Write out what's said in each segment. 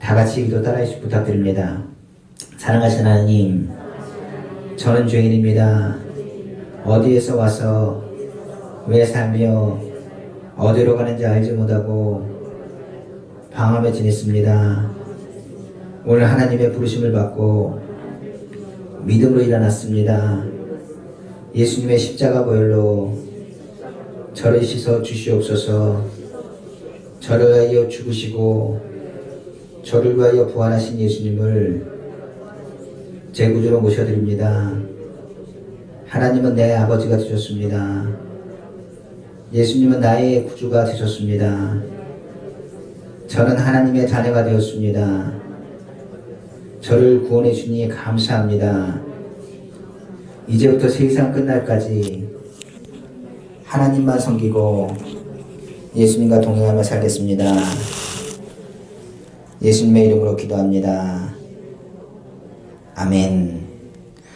다 같이 기도 따라 해주시 부탁드립니다. 사랑하시는 하나님, 저는 죄인입니다. 어디에서 와서 왜 살며 어디로 가는지 알지 못하고 방황에 지냈습니다. 오늘 하나님의 부르심을 받고 믿음으로 일어났습니다. 예수님의 십자가 보혈로 저를 씻어 주시옵소서. 저를 위하여 죽으시고 저를 위하여 부활하신 예수님을 제 구주로 모셔드립니다. 하나님은 내 아버지가 되셨습니다. 예수님은 나의 구주가 되셨습니다. 저는 하나님의 자녀가 되었습니다. 저를 구원해 주니 감사합니다. 이제부터 세상 끝날까지 하나님만 섬기고 예수님과 동행하며 살겠습니다. 예수님의 이름으로 기도합니다. 아멘.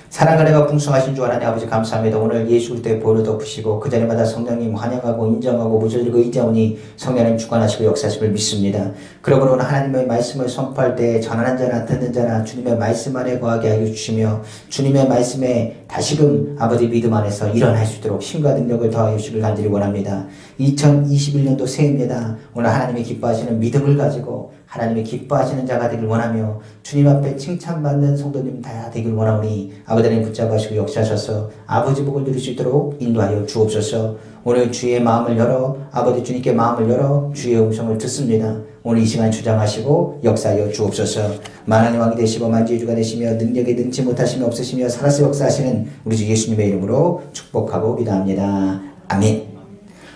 사랑과 은혜가 풍성하신 주 하나님 아버지 감사합니다. 오늘 예수 그리스도의 보혈을 덮으시고 그 자리마다 성령님 환영하고 인정하고 무절리고 의지하오니 성령님 주관하시고 역사하심을 믿습니다. 그러므로 오늘 하나님의 말씀을 선포할 때 전하는 자나 듣는 자나 주님의 말씀 안에 거하게 하여 주시며 주님의 말씀에 다시금 아버지 믿음 안에서 일어날 수 있도록 힘과 능력을 더하여 주시길 간절히 원합니다. 2021년도 새해입니다. 오늘 하나님이 기뻐하시는 믿음을 가지고 하나님이 기뻐하시는 자가 되길 원하며 주님 앞에 칭찬받는 성도님 다 되길 원하오니 아버지 하나님 붙잡으시고 역사하셔서 아버지 복을 누릴 수 있도록 인도하여 주옵소서. 오늘 주의 마음을 열어 아버지 주님께 마음을 열어 주의 음성을 듣습니다. 오늘 이 시간 주장하시고 역사하여 주옵소서. 만왕의 왕이 되시고 만주의 주가 되시며 능력에 능치 못하시며 없으시며 살아서 역사하시는 우리 주 예수님의 이름으로 축복하고 기도합니다. 아멘.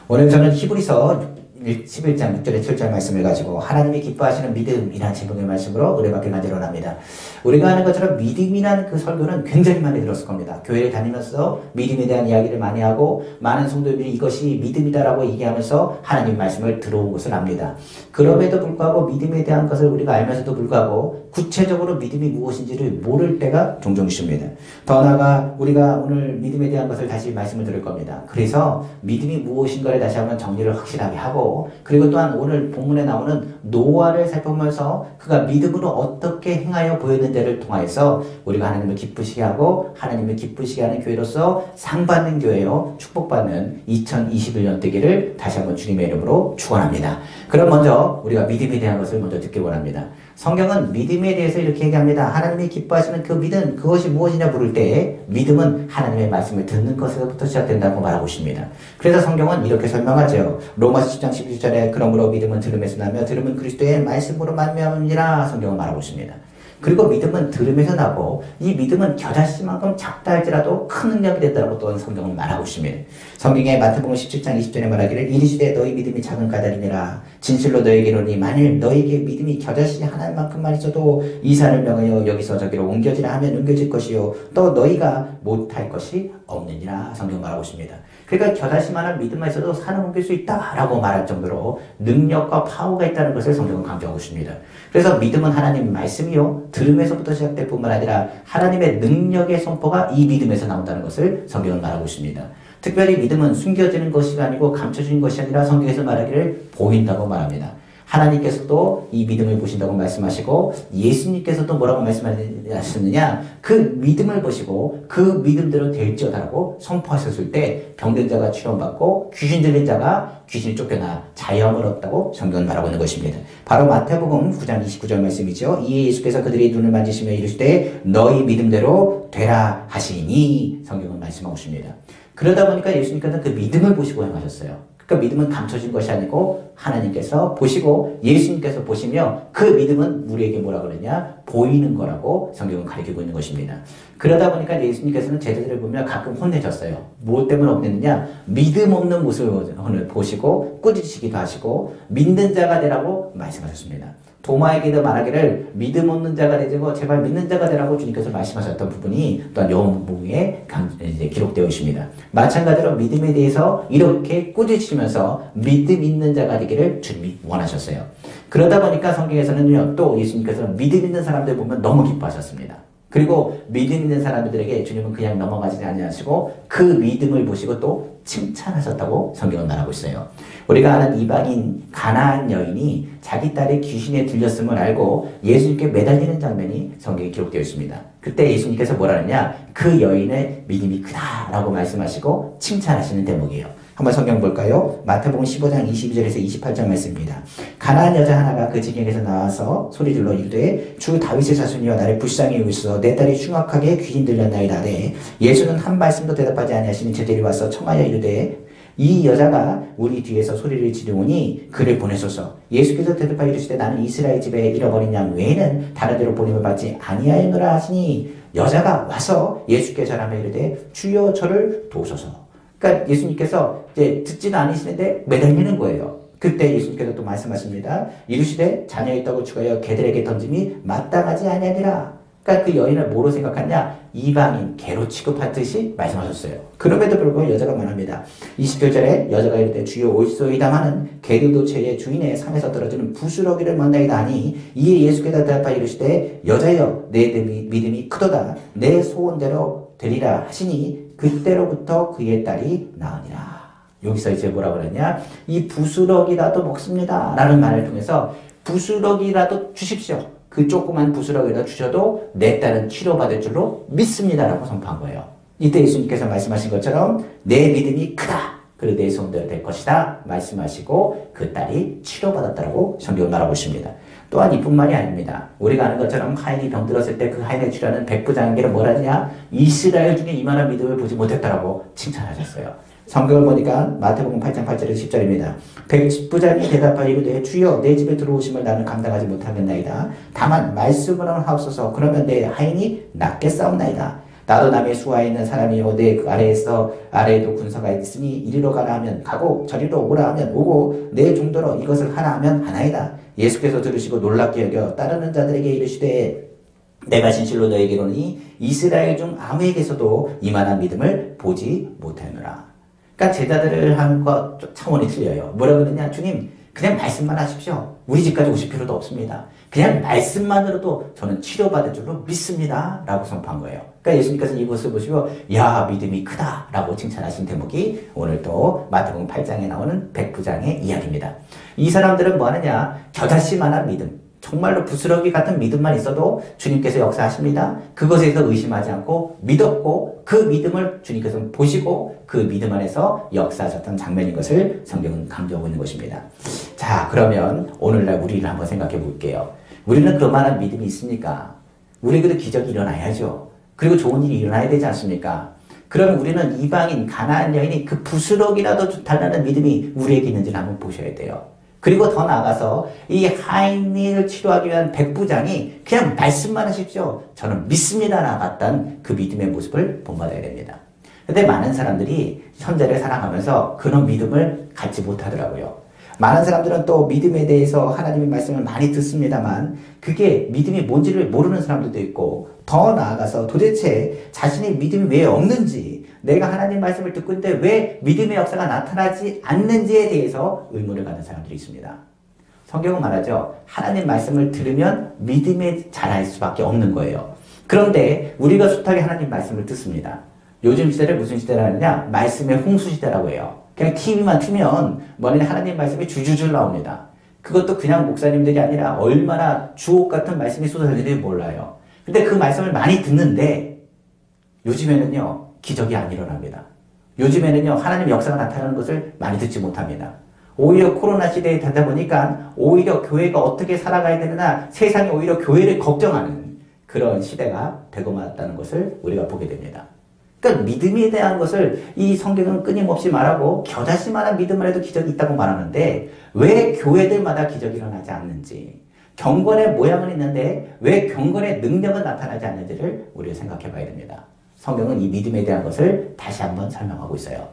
오늘 저는 히브리서 11장 6절에 7절 말씀을 가지고 하나님이 기뻐하시는 믿음이라는 제목의 말씀으로 은혜받길 간절히 원합니다. 우리가 아는 것처럼 믿음이라는 그 설교는 굉장히 많이 들었을 겁니다. 교회를 다니면서 믿음에 대한 이야기를 많이 하고 많은 성도들이 이것이 믿음이다라고 얘기하면서 하나님 말씀을 들어온 것을 압니다. 그럼에도 불구하고 믿음에 대한 것을 우리가 알면서도 불구하고 구체적으로 믿음이 무엇인지를 모를 때가 종종 있습니다. 더 나아가 우리가 오늘 믿음에 대한 것을 다시 말씀을 드릴 겁니다. 그래서 믿음이 무엇인가를 다시 한번 정리를 확실하게 하고 그리고 또한 오늘 본문에 나오는 노아를 살펴보면서 그가 믿음으로 어떻게 행하여 보였는지를 통하여서 우리가 하나님을 기쁘시게 하고 하나님을 기쁘시게 하는 교회로서 상 받는 교회요 축복받는 2021년 되기를 다시 한번 주님의 이름으로 축원합니다. 그럼 먼저 우리가 믿음에 대한 것을 먼저 듣기 원합니다. 성경은 믿음에 대해서 이렇게 얘기합니다. 하나님이 기뻐하시는 그 믿음, 그것이 무엇이냐 물을 때 믿음은 하나님의 말씀을 듣는 것에서부터 시작된다고 말하고 있습니다. 그래서 성경은 이렇게 설명하죠. 로마서 10장 11절에 그러므로 믿음은 들음에서 나며 들음은 그리스도의 말씀으로 말미암으니라 성경은 말하고 있습니다. 그리고 믿음은 들음에서 나고 이 믿음은 겨자씨만큼 작다 할지라도 큰 능력이 된다고 또한 성경은 말하고 있습니다. 성경에 마태복음 17장 20절에 말하기를 이르시되 너희 믿음이 작은 까닭이니라 진실로 너희에게 이르노니 만일 너희에게 믿음이 겨자씨 하나만큼만 있어도 이 산을 명하여 여기서 저기로 옮겨지라 하면 옮겨질 것이요 또 너희가 못할 것이 없느니라 성경 말하고 있습니다. 그러니까 겨자씨만한 믿음만 있어도 산을 옮길 수 있다라고 말할 정도로 능력과 파워가 있다는 것을 성경은 강조하고 있습니다. 그래서 믿음은 하나님 말씀이요 들음에서부터 시작될 뿐만 아니라 하나님의 능력의 선포가 이 믿음에서 나온다는 것을 성경은 말하고 있습니다. 특별히 믿음은 숨겨지는 것이 아니고 감춰지는 것이 아니라 성경에서 말하기를 보인다고 말합니다. 하나님께서도 이 믿음을 보신다고 말씀하시고 예수님께서도 뭐라고 말씀하셨느냐 그 믿음을 보시고 그 믿음대로 될지어다라고 선포하셨을 때 병든 자가 치료받고 귀신 들린 자가 귀신이 쫓겨나 자유함을 얻다고 성경은 말하고 있는 것입니다. 바로 마태복음 9장 29절 말씀이죠. 이에 예수께서 그들의 눈을 만지시며 이르시되 너희 믿음대로 되라 하시니 성경은 말씀하고 있습니다. 그러다 보니까 예수님께서는 그 믿음을 보시고 행하셨어요. 그러니까 믿음은 감춰진 것이 아니고 하나님께서 보시고 예수님께서 보시며 그 믿음은 우리에게 뭐라 그러냐 보이는 거라고 성경은 가르치고 있는 것입니다. 그러다 보니까 예수님께서는 제자들을 보며 가끔 혼내셨어요. 무엇 때문에 혼냈느냐 믿음 없는 모습을 보시고 꾸짖으시기도 하시고 믿는 자가 되라고 말씀하셨습니다. 도마에게도 말하기를 믿음 없는 자가 되고 제발 믿는 자가 되라고 주님께서 말씀하셨던 부분이 또한 요한복음에 기록되어 있습니다. 마찬가지로 믿음에 대해서 이렇게 꾸짖으시면서 믿음 있는 자가 되기를 주님이 원하셨어요. 그러다 보니까 성경에서는요 또 예수님께서는 믿음 있는 사람들 보면 너무 기뻐하셨습니다. 그리고 믿음 있는 사람들에게 주님은 그냥 넘어가지 아니하시고 그 믿음을 보시고 또 칭찬하셨다고 성경은 말하고 있어요. 우리가 아는 이방인 가나안 여인이 자기 딸의 귀신에 들렸음을 알고 예수님께 매달리는 장면이 성경에 기록되어 있습니다. 그때 예수님께서 뭐라 하느냐? 그 여인의 믿음이 크다라고 말씀하시고 칭찬하시는 대목이에요. 한번 성경 볼까요? 마태복음 15장 22절에서 28절 말씀입니다. 가나안 여자 하나가 그 지경에서 나와서 소리질러 이르되 주 다윗의 자손이여 나를 불쌍히 여기소서 내 딸이 흉악하게 귀신 들렸나이다 하되 예수는 한 말씀도 대답하지 아니하시니 제자들이 와서 청하여 이르되 이 여자가 우리 뒤에서 소리를 지르오니 그를 보내소서. 예수께서 대답하여 이르시되 나는 이스라엘 집에 잃어버린 양 외에는 다른 데로 보냄을 받지 아니하였노라 하시니 여자가 와서 예수께 절하며 이르되 주여 저를 도우소서. 그러니까 예수님께서 이제 듣지는 않으시는데 매달리는 거예요. 그때 예수님께서 또 말씀하십니다. 이르시되 자녀 있다고 추가하여 개들에게 던짐이 마땅하지 아니하니라. 그러니까 그 여인을 뭐로 생각하냐? 이방인, 개로 취급하듯이 말씀하셨어요. 그럼에도 불구하고 여자가 말합니다. 20절에 여자가 이르되 주여 올소이다마는 개들도 죄의 주인의 상에서 떨어지는 부스러기를 만나이다 하니 이에 예수께서 대답하여 이르시되 여자여 내 믿음이 크도다 내 소원대로 되리라 하시니 그때로부터 그의 딸이 나으니라. 여기서 이제 뭐라고 그러냐? 이 부스러기라도 먹습니다 라는 말을 통해서 부스러기라도 주십시오. 그 조그만 부스러기라도 주셔도 내 딸은 치료받을 줄로 믿습니다 라고 선포한 거예요. 이때 예수님께서 말씀하신 것처럼 내 믿음이 크다. 그리고 내 손대로 될 것이다. 말씀하시고 그 딸이 치료받았다라고 성경을 말하고 있습니다. 또한 이뿐만이 아닙니다. 우리가 아는 것처럼 하인이 병들었을 때 그 하인의 치료하는 백부장에게는 뭐라 하냐? 이스라엘 중에 이만한 믿음을 보지 못했다라고 칭찬하셨어요. 성경을 보니까 마태복음 8장 8절에서 10절입니다. 백부장이 대답하여 이르되 주여 내 집에 들어오심을 나는 감당하지 못하겠나이다. 다만 말씀으로는 하옵소서. 그러면 내 하인이 낫겠사옵나이다. 나도 남의 수하에 있는 사람이요 내 아래에도 군사가 있으니 이리로 가라 하면 가고 저리로 오라 하면 오고 내 종도로 이것을 하라 하면 하나이다. 예수께서 들으시고 놀랍게 여겨 따르는 자들에게 이르시되 내가 진실로 너에게 이르노니 이스라엘 중 아무에게서도 이만한 믿음을 보지 못하노라. 그러니까 제자들을 한 것 차원이 틀려요. 뭐라고 그러냐? 주님 그냥 말씀만 하십시오. 우리 집까지 오실 필요도 없습니다. 그냥 말씀만으로도 저는 치료받을 줄로 믿습니다 라고 선포한 거예요. 그러니까 예수님께서 이것을 보시고 야 믿음이 크다 라고 칭찬하신 대목이 오늘 또 마태복음 8장에 나오는 백부장의 이야기입니다. 이 사람들은 뭐 하느냐? 겨자씨만한 믿음, 정말로 부스러기 같은 믿음만 있어도 주님께서 역사하십니다. 그것에 대해서 의심하지 않고 믿었고 그 믿음을 주님께서 보시고 그 믿음 안에서 역사하셨던 장면인 것을 성경은 강조하고 있는 것입니다. 자, 그러면 오늘날 우리를 한번 생각해 볼게요. 우리는 그만한 믿음이 있습니까? 우리에게도 기적이 일어나야죠. 그리고 좋은 일이 일어나야 되지 않습니까? 그러면 우리는 이방인 가나안 여인이 그 부스러기라도 달라는 믿음이 우리에게 있는지를 한번 보셔야 돼요. 그리고 더 나아가서 이 하인을 치료하기 위한 백부장이 그냥 말씀만 하십시오. 저는 믿습니다 나갔던 그 믿음의 모습을 본받아야 됩니다. 근데 많은 사람들이 현재를 살아가면서 그런 믿음을 갖지 못하더라고요. 많은 사람들은 또 믿음에 대해서 하나님의 말씀을 많이 듣습니다만 그게 믿음이 뭔지를 모르는 사람들도 있고 더 나아가서 도대체 자신의 믿음이 왜 없는지 내가 하나님 말씀을 듣고 있는데 왜 믿음의 역사가 나타나지 않는지에 대해서 의문을 갖는 사람들이 있습니다. 성경은 말하죠. 하나님 말씀을 들으면 믿음에 자랄 수밖에 없는 거예요. 그런데 우리가 숱하게 하나님 말씀을 듣습니다. 요즘 시대를 무슨 시대라 하느냐? 말씀의 홍수 시대라고 해요. 그냥 TV만 틀면 뭐냐 하나님 말씀이 줄줄줄 나옵니다. 그것도 그냥 목사님들이 아니라 얼마나 주옥 같은 말씀이 쏟아지는지 몰라요. 근데 그 말씀을 많이 듣는데 요즘에는요 기적이 안 일어납니다. 요즘에는요 하나님의 역사가 나타나는 것을 많이 듣지 못합니다. 오히려 코로나 시대에 되다 보니까 오히려 교회가 어떻게 살아가야 되느냐 세상이 오히려 교회를 걱정하는 그런 시대가 되고 말았다는 것을 우리가 보게 됩니다. 그러니까 믿음에 대한 것을 이 성경은 끊임없이 말하고 겨자씨만한 믿음을 해도 기적이 있다고 말하는데 왜 교회들마다 기적이 일어나지 않는지 경건의 모양은 있는데 왜 경건의 능력은 나타나지 않는지를 우리가 생각해 봐야 됩니다. 성경은 이 믿음에 대한 것을 다시 한번 설명하고 있어요.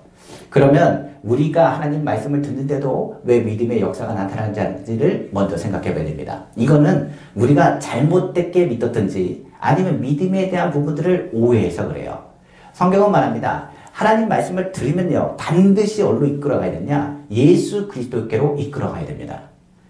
그러면 우리가 하나님 말씀을 듣는데도 왜 믿음의 역사가 나타나지 않는지를 먼저 생각해 봐야 됩니다. 이거는 우리가 잘못되게 믿었든지 아니면 믿음에 대한 부분들을 오해해서 그래요. 성경은 말합니다. 하나님 말씀을 들으면요 반드시 어디로 이끌어가야 되냐? 예수 그리스도께로 이끌어가야 됩니다.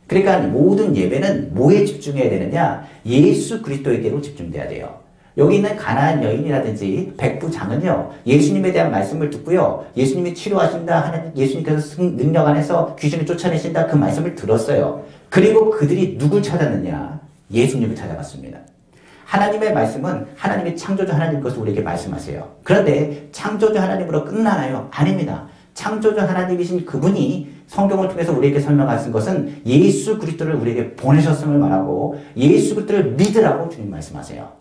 그러니까 모든 예배는 뭐에 집중해야 되느냐? 예수 그리스도에게로 집중돼야 돼요. 여기 있는 가나안 여인이라든지 백부장은요, 예수님에 대한 말씀을 듣고요, 예수님이 치료하신다 하는, 예수님께서 능력 안에서 귀신을 쫓아내신다 그 말씀을 들었어요. 그리고 그들이 누굴 찾았느냐? 예수님을 찾아갔습니다. 하나님의 말씀은 하나님의 창조주 하나님 것을 우리에게 말씀하세요. 그런데 창조주 하나님으로 끝나나요? 아닙니다. 창조주 하나님이신 그분이 성경을 통해서 우리에게 설명하신 것은 예수 그리스도를 우리에게 보내셨음을 말하고 예수 그리스도를 믿으라고 주님 말씀하세요.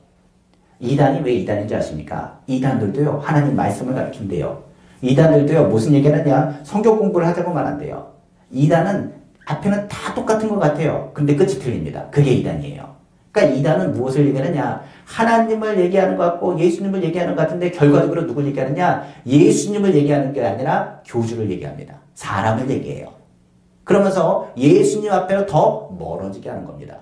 이단이 왜 이단인지 아십니까? 이단들도요, 하나님 말씀을 가르친대요. 이단들도요, 무슨 얘기하느냐? 성경 공부를 하자고 말한대요. 이단은 앞에는 다 똑같은 것 같아요. 근데 끝이 틀립니다. 그게 이단이에요. 그러니까 이단은 무엇을 얘기하느냐? 하나님을 얘기하는 것 같고 예수님을 얘기하는 것 같은데 결과적으로 누굴 얘기하느냐? 예수님을 얘기하는 게 아니라 교주를 얘기합니다. 사람을 얘기해요. 그러면서 예수님 앞에로 더 멀어지게 하는 겁니다.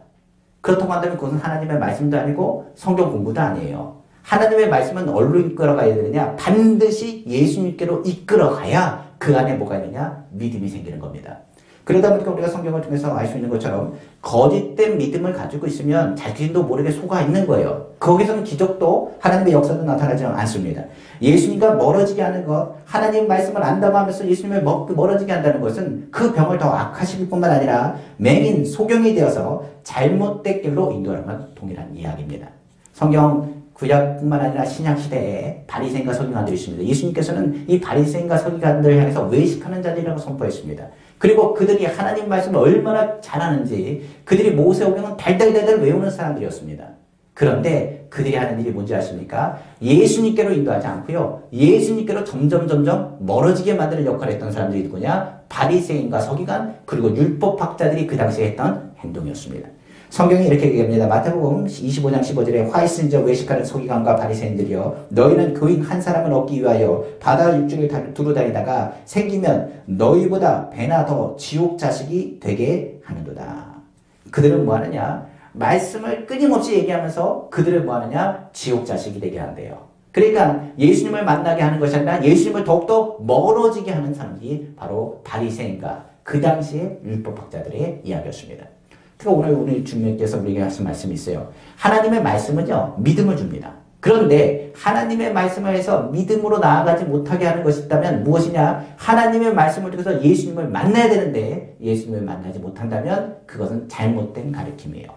그렇다고 한다면 그것은 하나님의 말씀도 아니고 성경 공부도 아니에요. 하나님의 말씀은 어디로 이끌어가야 되느냐? 반드시 예수님께로 이끌어가야 그 안에 뭐가 있느냐? 믿음이 생기는 겁니다. 그러다 보니까 우리가 성경을 통해서 알 수 있는 것처럼 거짓된 믿음을 가지고 있으면 자신도 모르게 속아 있는 거예요. 거기서는 기적도 하나님의 역사도 나타나지 않습니다. 예수님과 멀어지게 하는 것, 하나님 말씀을 안다고 하면서 예수님을 멀어지게 한다는 것은 그 병을 더 악화시킬 뿐만 아니라 맹인, 소경이 되어서 잘못된 길로 인도하는 건 동일한 이야기입니다. 성경 구약뿐만 아니라 신약 시대에 바리새인과 서기관들이 있습니다. 예수님께서는 이 바리새인과 서기관들을 향해서 외식하는 자들이라고 선포했습니다. 그리고 그들이 하나님 말씀을 얼마나 잘하는지 그들이 모세오경은 달달달달 외우는 사람들이었습니다. 그런데 그들이 하는 일이 뭔지 아십니까? 예수님께로 인도하지 않고요, 예수님께로 점점 멀어지게 만드는 역할을 했던 사람들이 누구냐? 바리새인과 서기관 그리고 율법학자들이 그 당시에 했던 행동이었습니다. 성경이 이렇게 얘기합니다. 마태복음 25장 15절에 화 있은 자 외식하는 서기관과 바리새인들이여, 너희는 교인 한 사람을 얻기 위하여 바다 육지를 두루 다니다가 생기면 너희보다 배나 더 지옥 자식이 되게 하는도다. 그들은 뭐 하느냐? 말씀을 끊임없이 얘기하면서 그들을 뭐 하느냐? 지옥 자식이 되게 한대요. 그러니까 예수님을 만나게 하는 것이 아니라 예수님을 더욱더 멀어지게 하는 사람이 바로 바리새인과 그 당시의 율법학자들의 이야기였습니다. 그러니까 오늘 주님께서 우리에게 하신 말씀이 있어요. 하나님의 말씀은요, 믿음을 줍니다. 그런데 하나님의 말씀을 해서 믿음으로 나아가지 못하게 하는 것이 있다면 무엇이냐? 하나님의 말씀을 통해서 예수님을 만나야 되는데 예수님을 만나지 못한다면 그것은 잘못된 가르침이에요.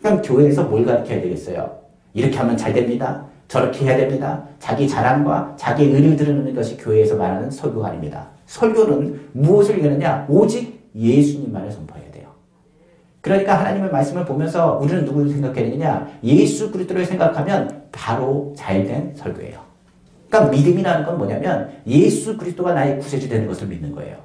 그럼 교회에서 뭘 가르쳐야 되겠어요? 이렇게 하면 잘 됩니다. 저렇게 해야 됩니다. 자기 자랑과 자기 의를 드러내는 것이 교회에서 말하는 설교가 아닙니다. 설교는 무엇을 얘기하느냐? 오직 예수님만을 선포해야 돼요. 그러니까 하나님의 말씀을 보면서 우리는 누구를 생각해야 되느냐? 예수 그리스도를 생각하면 바로 잘된 설교예요. 그러니까 믿음이라는 건 뭐냐면 예수 그리스도가 나의 구세주 되는 것을 믿는 거예요.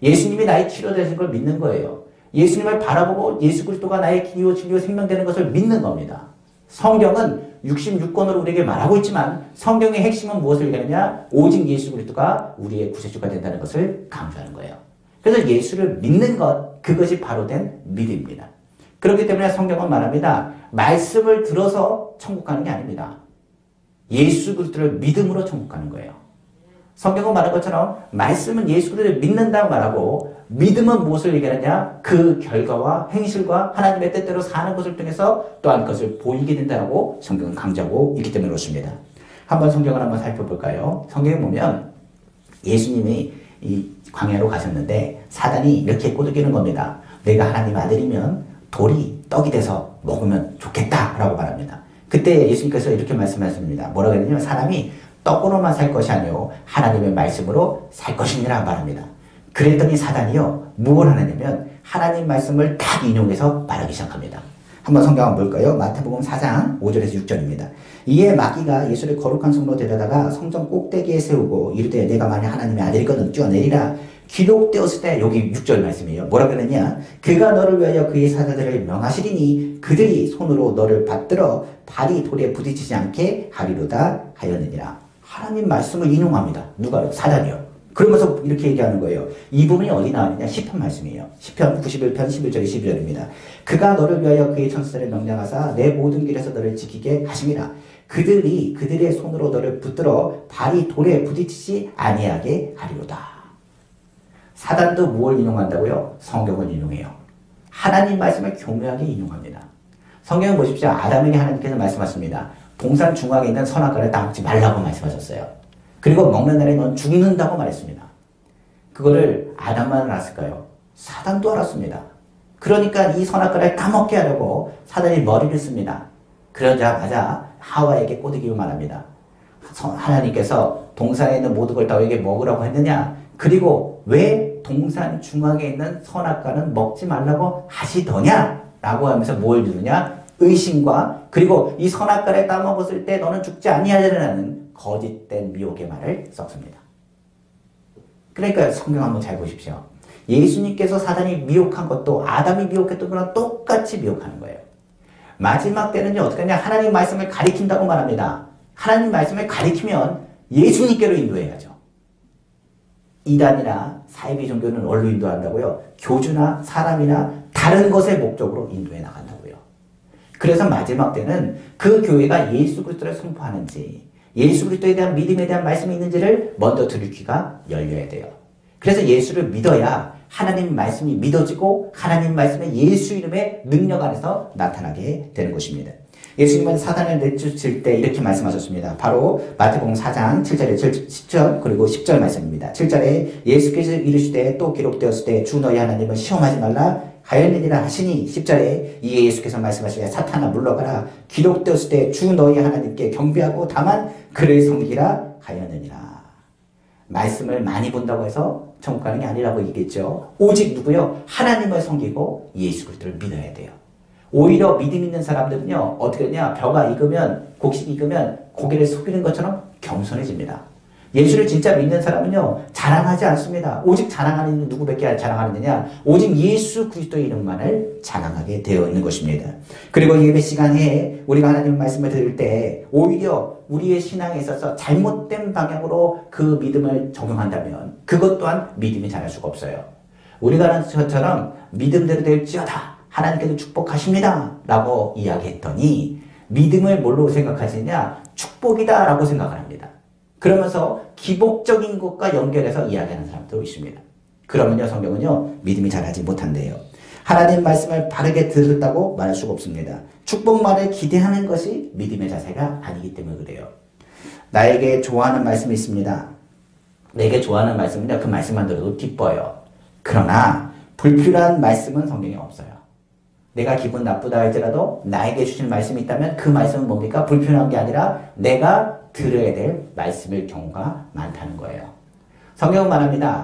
예수님이 나의 치료 되신 걸 믿는 거예요. 예수님을 바라보고 예수 그리스도가 나의 기요, 진료, 생명 되는 것을 믿는 겁니다. 성경은 66권으로 우리에게 말하고 있지만 성경의 핵심은 무엇을 얘기하느냐? 오직 예수 그리스도가 우리의 구세주가 된다는 것을 강조하는 거예요. 그래서 예수를 믿는 것, 그것이 바로 된 믿음입니다. 그렇기 때문에 성경은 말합니다. 말씀을 들어서 천국 가는 게 아닙니다. 예수 그리스도를 믿음으로 천국 가는 거예요. 성경은 말한 것처럼 말씀은 예수 그리스도를 믿는다고 말하고 믿음은 무엇을 얘기하느냐? 그 결과와 행실과 하나님의 뜻대로 사는 것을 통해서 또한 그것을 보이게 된다고 성경은 강조하고 있기 때문에 그렇습니다. 한번 성경을 한번 살펴볼까요? 성경에 보면 예수님이 이 광야로 가셨는데 사단이 이렇게 꼬드기는 겁니다. 내가 하나님 아들이면 돌이 떡이 돼서 먹으면 좋겠다라고 말합니다. 그때 예수님께서 이렇게 말씀하십니다. 뭐라고 했냐면 사람이 떡으로만 살 것이 아니요 하나님의 말씀으로 살 것이니라 말합니다. 그랬더니 사단이요 뭘 하느냐면 하나님 말씀을 딱 인용해서 말하기 시작합니다. 한번 성경 한번 볼까요? 마태복음 4장 5절에서 6절입니다. 이에 마귀가 예수를 거룩한 성로 데려다가 성전 꼭대기에 세우고 이르되 내가 만일 하나님의 아들이거든 뛰어내리라. 기록되었을 때 여기 6절 말씀이에요. 뭐라 그러느냐? 그가 너를 위하여 그의 사자들을 명하시리니 그들이 손으로 너를 받들어 발이 돌에 부딪히지 않게 하리로다 하였느니라. 하나님 말씀을 인용합니다. 누가요? 사단이요. 그러면서 이렇게 얘기하는 거예요. 이 부분이 어디 나왔느냐? 시편 말씀이에요. 시편 91편 11절 12절입니다. 그가 너를 위하여 그의 천사를 명령하사 내 모든 길에서 너를 지키게 하심이라. 그들이 그들의 손으로 너를 붙들어 발이 돌에 부딪히지 아니하게 하리로다. 사단도 뭘 인용한다고요? 성경을 인용해요. 하나님 말씀을 교묘하게 인용합니다. 성경을 보십시오. 아담에게 하나님께서 말씀하십니다. 동산 중앙에 있는 선악과를 따먹지 말라고 말씀하셨어요. 그리고 먹는 날에 넌 죽는다고 말했습니다. 그거를 아담만 알았을까요? 사단도 알았습니다. 그러니까 이 선악과를 따먹게 하려고 사단이 머리를 씁니다. 그러자마자 하와에게 꼬드기를 말합니다. 하나님께서 동산에 있는 모든 걸 너에게 먹으라고 했느냐? 그리고 왜 동산 중앙에 있는 선악과는 먹지 말라고 하시더냐? 라고 하면서 뭘 주느냐? 의심과 그리고 이 선악과를 따먹었을 때 너는 죽지 아니하리라는 거짓된 미혹의 말을 썼습니다. 그러니까 성경 한번 잘 보십시오. 예수님께서 사단이 미혹한 것도 아담이 미혹했던 거랑 똑같이 미혹하는 거예요. 마지막 때는요 어떻게 하냐? 하나님 말씀을 가리킨다고 말합니다. 하나님 말씀을 가리키면 예수님께로 인도해야죠. 이단이나 사이비 종교는 뭘로 인도한다고요? 교주나 사람이나 다른 것의 목적으로 인도해 나간다고요. 그래서 마지막 때는 그 교회가 예수 그리스도를 선포하는지 예수 그리스도에 대한 믿음에 대한 말씀이 있는지를 먼저 들을 귀가 열려야 돼요. 그래서 예수를 믿어야 하나님 말씀이 믿어지고 하나님 말씀의 예수 이름의 능력 안에서 나타나게 되는 것입니다. 예수님은 사단을 내쫓을 때 이렇게 말씀하셨습니다. 바로 마태복음 4장 7절에 10절 그리고 10절 말씀입니다. 7절에 예수께서 이르시되 또 기록되었을 때 주 너희 하나님을 시험하지 말라 하였느니라 하시니 10절에 이에 예수께서 말씀하시되 사탄아 물러가라 기록되었을 때 주 너희 하나님께 경배하고 다만 그를 섬기라 하였느니라. 말씀을 많이 본다고 해서 천국 가는 게 아니라고 얘기했죠. 오직 누구요? 하나님을 섬기고 예수 그리스도를 믿어야 돼요. 오히려 믿음 있는 사람들은요 어떻게 되냐? 벼가 익으면 곡식이 익으면 고개를 숙이는 것처럼 겸손해집니다. 예수를 진짜 믿는 사람은요 자랑하지 않습니다. 오직 자랑하는 이는 누구밖에 자랑하느냐? 오직 예수 그리스도의 이름만을 자랑하게 되어 있는 것입니다. 그리고 예배 시간에 우리가 하나님 말씀을 들을 때 오히려 우리의 신앙에 있어서 잘못된 방향으로 그 믿음을 적용한다면 그것 또한 믿음이 자랄 수가 없어요. 우리가 하는 것처럼 믿음대로 될지어다 하나님께서 축복하십니다 라고 이야기했더니 믿음을 뭘로 생각하시느냐? 축복이다 라고 생각을 합니다. 그러면서 기복적인 것과 연결해서 이야기하는 사람도 있습니다. 그러면요 성경은요 믿음이 자라지 못한대요. 하나님 말씀을 바르게 들었다고 말할 수가 없습니다. 축복만을 기대하는 것이 믿음의 자세가 아니기 때문에 그래요. 나에게 좋아하는 말씀이 있습니다. 내게 좋아하는 말씀은요 그 말씀만 들어도 기뻐요. 그러나 불필요한 말씀은 성경에 없어요. 내가 기분 나쁘다 할지라도 나에게 주신 말씀이 있다면 그 말씀은 뭡니까? 불필요한 게 아니라 내가 들어야 될 말씀일 경우가 많다는 거예요. 성경은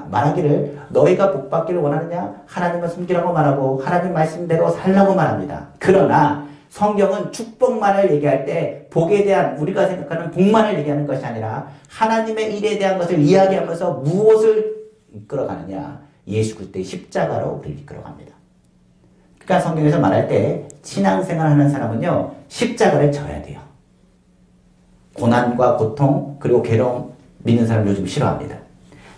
말하기를 너희가 복받기를 원하느냐? 하나님을 섬기라고 말하고 하나님 말씀대로 살라고 말합니다. 그러나 성경은 축복만을 얘기할 때 복에 대한 우리가 생각하는 복만을 얘기하는 것이 아니라 하나님의 일에 대한 것을 이야기하면서 무엇을 이끌어가느냐? 예수 그리스도의 십자가로 우리를 이끌어갑니다. 그러니까 성경에서 말할 때 신앙생활 하는 사람은요 십자가를 져야 돼요. 고난과 고통 그리고 괴로움 믿는 사람 요즘 싫어합니다.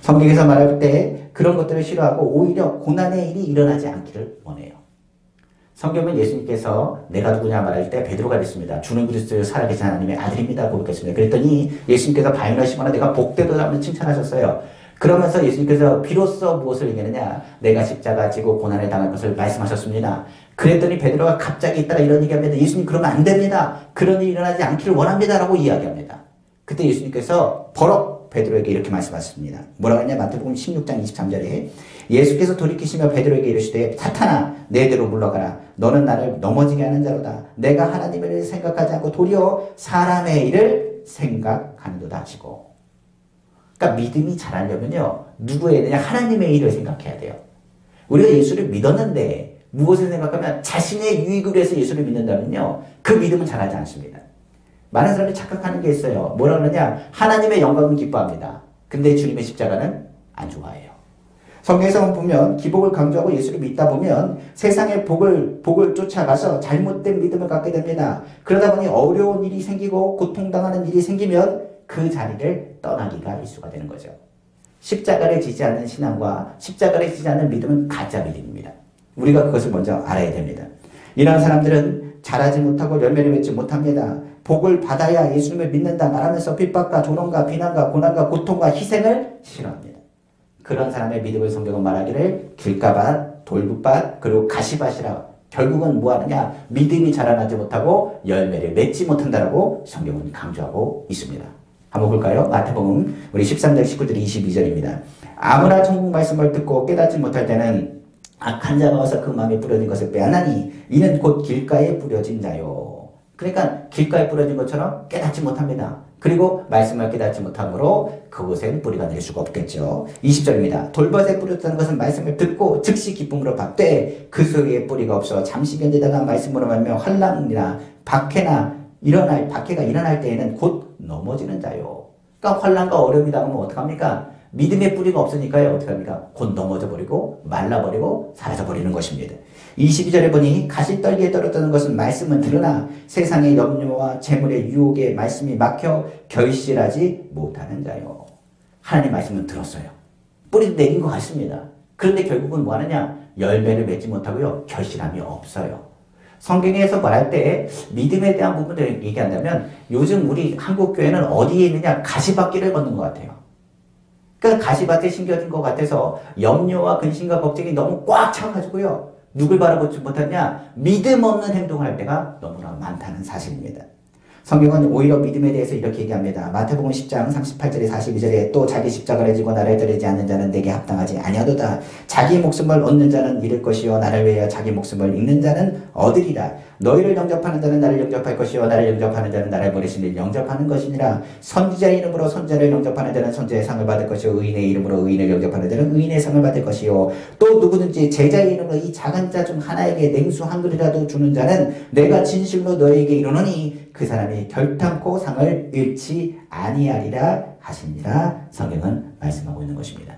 성경에서 말할 때 그런 것들을 싫어하고 오히려 고난의 일이 일어나지 않기를 원해요. 성경은 예수님께서 내가 누구냐 말할 때 베드로가 그랬습니다. 주는 그리스도 살아계신 하나님의 아들입니다 고백했습니다. 그랬더니 예수님께서 바요나시거나 내가 복되도라면서 칭찬하셨어요. 그러면서 예수님께서 비로소 무엇을 얘기하느냐? 내가 십자가 지고 고난을 당할 것을 말씀하셨습니다. 그랬더니 베드로가 갑자기 잇따라 이런 얘기합니다. 예수님 그러면 안 됩니다. 그런 일이 일어나지 않기를 원합니다. 라고 이야기합니다. 그때 예수님께서 버럭 베드로에게 이렇게 말씀하셨습니다. 뭐라고 했냐? 마태복음 16장 23절에 예수께서 돌이키시며 베드로에게 이르시되 사탄아 내게로 물러가라. 너는 나를 넘어지게 하는 자로다. 내가 하나님의 일을 생각하지 않고 도리어 사람의 일을 생각하는도다 하시고. 그러니까 믿음이 자라려면요 누구에 해야 되냐? 하나님의 일을 생각해야 돼요. 우리가 예수를 믿었는데 무엇을 생각하면 자신의 유익을 위해서 예수를 믿는다면요 그 믿음은 자라지 않습니다. 많은 사람들이 착각하는 게 있어요. 뭐라 그러냐? 하나님의 영광은 기뻐합니다. 근데 주님의 십자가는 안 좋아해요. 성경에서 보면 기복을 강조하고 예수를 믿다 보면 세상의 복을 쫓아가서 잘못된 믿음을 갖게 됩니다. 그러다 보니 어려운 일이 생기고 고통당하는 일이 생기면 그 자리를 떠나기가 일수가 되는 거죠. 십자가를 지지 않는 신앙과 십자가를 지지 않는 믿음은 가짜 믿음입니다. 우리가 그것을 먼저 알아야 됩니다. 이런 사람들은 자라지 못하고 열매를 맺지 못합니다. 복을 받아야 예수님을 믿는다 말하면서 핍박과 조롱과 비난과 고난과 고통과 희생을 싫어합니다. 그런 사람의 믿음을 성경은 말하기를 길가밭, 돌붓밭, 그리고 가시밭이라 결국은 뭐 하느냐? 믿음이 자라나지 못하고 열매를 맺지 못한다라고 성경은 강조하고 있습니다. 한번 볼까요? 마태복음 우리 13장 19절 22절입니다. 아무나 천국 말씀을 듣고 깨닫지 못할 때는 악한 자가 와서 그 마음에 뿌려진 것을 빼앗나니 이는 곧 길가에 뿌려진 자요. 그러니까 길가에 뿌려진 것처럼 깨닫지 못합니다. 그리고 말씀을 깨닫지 못함으로 그곳엔 뿌리가 낼 수가 없겠죠. 20절입니다. 돌밭에 뿌렸다는 것은 말씀을 듣고 즉시 기쁨으로 받되 그 속에 뿌리가 없어 잠시 견디다가 말씀으로 말며 환난이나 박해가 일어날 때에는 곧 넘어지는 자요. 그러니까 환난과 어려움이 다가오면 어떡합니까? 믿음의 뿌리가 없으니까요. 어떡합니까? 곧 넘어져 버리고 말라버리고 사라져 버리는 것입니다. 22절에 보니 가시떨기에 떨어뜨는 것은 말씀은 들으나 세상의 염려와 재물의 유혹에 말씀이 막혀 결실하지 못하는 자요. 하나님 말씀은 들었어요. 뿌리도 내린 것 같습니다. 그런데 결국은 뭐 하느냐? 열매를 맺지 못하고요. 결실함이 없어요. 성경에서 말할 때 믿음에 대한 부분들을 얘기한다면 요즘 우리 한국교회는 어디에 있느냐? 가시밭길을 걷는 것 같아요. 그러니까 가시밭에 심겨진 것 같아서 염려와 근심과 걱정이 너무 꽉 차가지고요. 누굴 바라보지 못하냐? 믿음 없는 행동을 할 때가 너무나 많다는 사실입니다. 성경은 오히려 믿음에 대해서 이렇게 얘기합니다. 마태복음 10장 38절에 42절에 또 자기 십자가를 지고 나를 따르지 않는 자는 내게 합당하지 아니하도다. 자기 목숨을 얻는 자는 잃을 것이요 나를 위하여 자기 목숨을 잃는 자는 얻으리라. 너희를 영접하는 자는 나를 영접할 것이요 나를 영접하는 자는 나를 보내신 이를 영접하는 것이니라. 선지자의 이름으로 선지자를 영접하는 자는 선지자의 상을 받을 것이요 의인의 이름으로 의인을 영접하는 자는 의인의 상을 받을 것이요 또 누구든지 제자의 이름으로 이 작은 자 중 하나에게 냉수 한 그릇이라도 주는 자는 내가 진실로 너희에게 이르노니 그 사람이 결탄코 상을 잃지 아니하리라 하시니라. 성경은 말씀하고 있는 것입니다.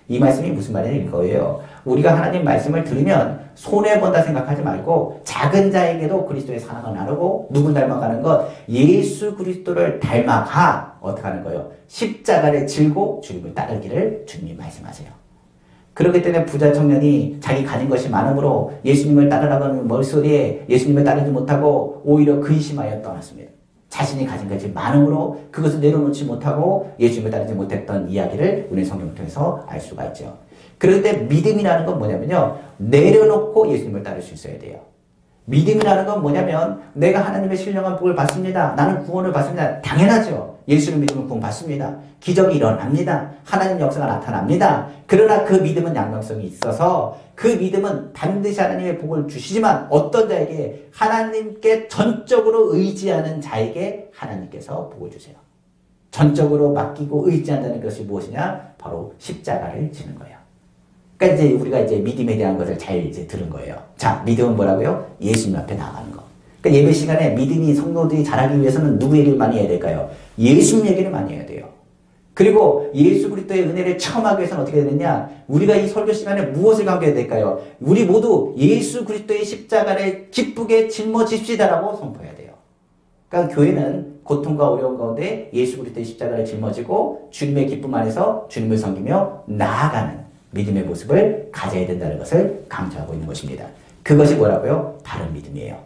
이 말씀이 무슨 말이냐 이거예요. 우리가 하나님 말씀을 들으면 손해본다 생각하지 말고 작은 자에게도 그리스도의 사랑을 나누고 누굴 닮아가는 것? 예수 그리스도를 닮아가 어떻게 하는 거예요? 십자가를 질고 주님을 따르기를 주님이 말씀하세요. 그렇기 때문에 부자 청년이 자기 가진 것이 많으므로 예수님을 따르라고 하는 머릿속에 예수님을 따르지 못하고 오히려 근심하여 떠났습니다. 자신이 가진 것이 많으므로 그것을 내려놓지 못하고 예수님을 따르지 못했던 이야기를 우리 성경을 통해서 알 수가 있죠. 그럴 때 믿음이라는 건 뭐냐면요. 내려놓고 예수님을 따를 수 있어야 돼요. 믿음이라는 건 뭐냐면 내가 하나님의 신령한 복을 받습니다. 나는 구원을 받습니다. 당연하죠. 예수를 믿으면 구원 받습니다. 기적이 일어납니다. 하나님 역사가 나타납니다. 그러나 그 믿음은 양면성이 있어서 그 믿음은 반드시 하나님의 복을 주시지만 어떤 자에게 하나님께 전적으로 의지하는 자에게 하나님께서 복을 주세요. 전적으로 맡기고 의지한다는 것이 무엇이냐? 바로 십자가를 지는 거예요. 그러니까 이제 우리가 이제 믿음에 대한 것을 잘 이제 들은 거예요. 자, 믿음은 뭐라고요? 예수님 앞에 나가는 거. 그러니까 예배 시간에 믿음이 성도들이 자라기 위해서는 누구 얘기를 많이 해야 될까요? 예수님 얘기를 많이 해야 돼요. 그리고 예수 그리스도의 은혜를 체험하기 위해서는 어떻게 되느냐? 우리가 이 설교 시간에 무엇을 강조해야 될까요? 우리 모두 예수 그리스도의 십자가를 기쁘게 짊어집시다라고 선포해야 돼요. 그러니까 교회는 고통과 어려움 가운데 예수 그리스도의 십자가를 짊어지고 주님의 기쁨 안에서 주님을 섬기며 나아가는 믿음의 모습을 가져야 된다는 것을 강조하고 있는 것입니다. 그것이 뭐라고요? 바른 믿음이에요.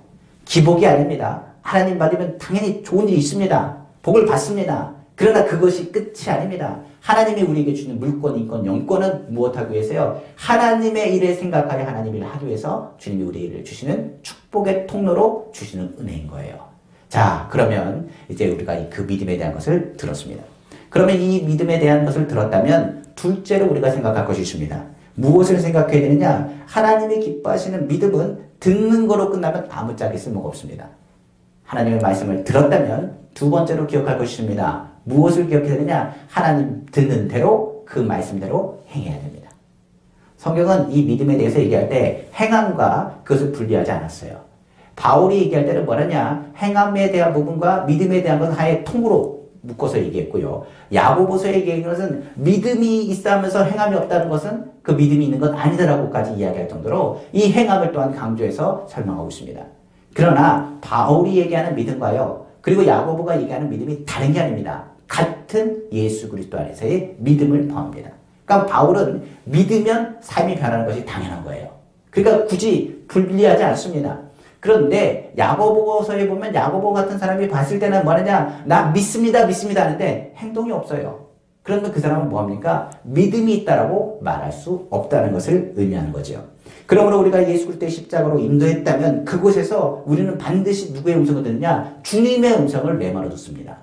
기복이 아닙니다. 하나님 받으면 당연히 좋은 일이 있습니다. 복을 받습니다. 그러나 그것이 끝이 아닙니다. 하나님이 우리에게 주는 물권, 인권, 영권은 무엇하기 위해서요? 하나님의 일을 생각하여 하나님의 일을 하기 위해서 주님이 우리를 주시는 축복의 통로로 주시는 은혜인 거예요. 자, 그러면 이제 우리가 그 믿음에 대한 것을 들었습니다. 그러면 이 믿음에 대한 것을 들었다면 둘째로 우리가 생각할 것이 있습니다. 무엇을 생각해야 되느냐? 하나님이 기뻐하시는 믿음은 듣는 거로 끝나면 아무짝에 쓸모가 없습니다. 하나님의 말씀을 들었다면 두 번째로 기억할 것이 있습니다. 무엇을 기억해야 되느냐? 하나님 듣는 대로 그 말씀대로 행해야 됩니다. 성경은 이 믿음에 대해서 얘기할 때 행함과 그것을 분리하지 않았어요. 바울이 얘기할 때는 뭐라냐? 행함에 대한 부분과 믿음에 대한 것은 하나의 통으로 묶어서 얘기했고요. 야고보서에 얘기한 것은 믿음이 있어 하면서 행함이 없다는 것은 그 믿음이 있는 건 아니다라고까지 이야기할 정도로 이 행함을 또한 강조해서 설명하고 있습니다. 그러나 바울이 얘기하는 믿음과요. 그리고 야고보가 얘기하는 믿음이 다른 게 아닙니다. 같은 예수 그리스도 안에서의 믿음을 포함합니다. 그러니까 바울은 믿으면 삶이 변하는 것이 당연한 거예요. 그러니까 굳이 분리하지 않습니다. 그런데 야고보서에 보면 야고보 같은 사람이 봤을 때는 뭐하냐? 나 믿습니다 하는데 행동이 없어요. 그러면 그 사람은 뭐합니까? 믿음이 있다라고 말할 수 없다는 것을 의미하는 거죠. 그러므로 우리가 예수 그리스도의 십자가로 인도했다면 그곳에서 우리는 반드시 누구의 음성을 듣느냐? 주님의 음성을 내말로 듣습니다.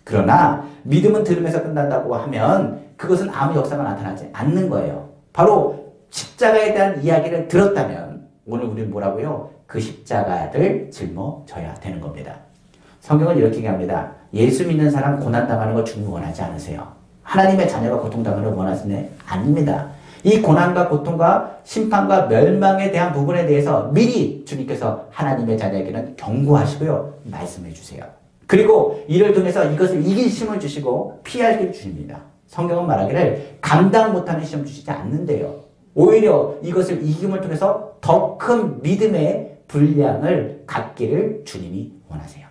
그러나 믿음은 들으면서 끝난다고 하면 그것은 아무 역사가 나타나지 않는 거예요. 바로 십자가에 대한 이야기를 들었다면 오늘 우리는 뭐라고요? 그 십자가를 짊어져야 되는 겁니다. 성경은 이렇게 얘기합니다. 예수 믿는 사람 고난당하는 걸 주님 원하지 않으세요. 하나님의 자녀가 고통당하는 걸 원하시네? 아닙니다. 이 고난과 고통과 심판과 멸망에 대한 부분에 대해서 미리 주님께서 하나님의 자녀에게는 경고하시고요. 말씀해 주세요. 그리고 이를 통해서 이것을 이길 힘을 주시고 피할 길 주십니다. 성경은 말하기를 감당 못하는 시험 주시지 않는데요. 오히려 이것을 이김을 통해서 더 큰 믿음의 분량을 갖기를 주님이 원하세요.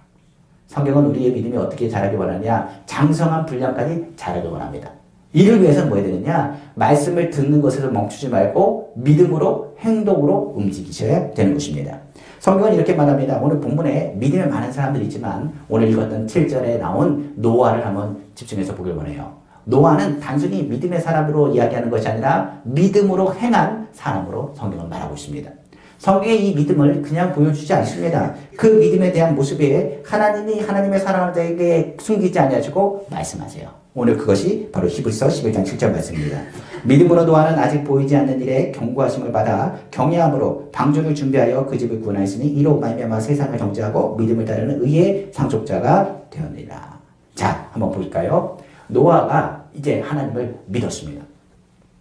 성경은 우리의 믿음이 어떻게 자라기 원하냐? 장성한 분량까지 자라기 원합니다. 이를 위해서는 뭐 해야 되느냐? 말씀을 듣는 것에서 멈추지 말고 믿음으로 행동으로 움직이셔야 되는 것입니다. 성경은 이렇게 말합니다. 오늘 본문에 믿음에 많은 사람들이 있지만 오늘 읽었던 7절에 나온 노아를 한번 집중해서 보길 원해요. 노아는 단순히 믿음의 사람으로 이야기하는 것이 아니라 믿음으로 행한 사람으로 성경은 말하고 있습니다. 성경의 이 믿음을 그냥 보여주지 않습니다. 그 믿음에 대한 모습에 하나님이 하나님의 사람들에게 숨기지 아니하시고 말씀하세요. 오늘 그것이 바로 히브리서 11장 7절 말씀입니다. 믿음으로 노아는 아직 보이지 않는 일에 경고하심을 받아 경외함으로 방주를 준비하여 그 집을 구원하였으니 이로 말미암아 세상을 정죄하고 믿음을 따르는 의의 상속자가 되었느니라. 자, 한번 볼까요? 노아가 이제 하나님을 믿었습니다.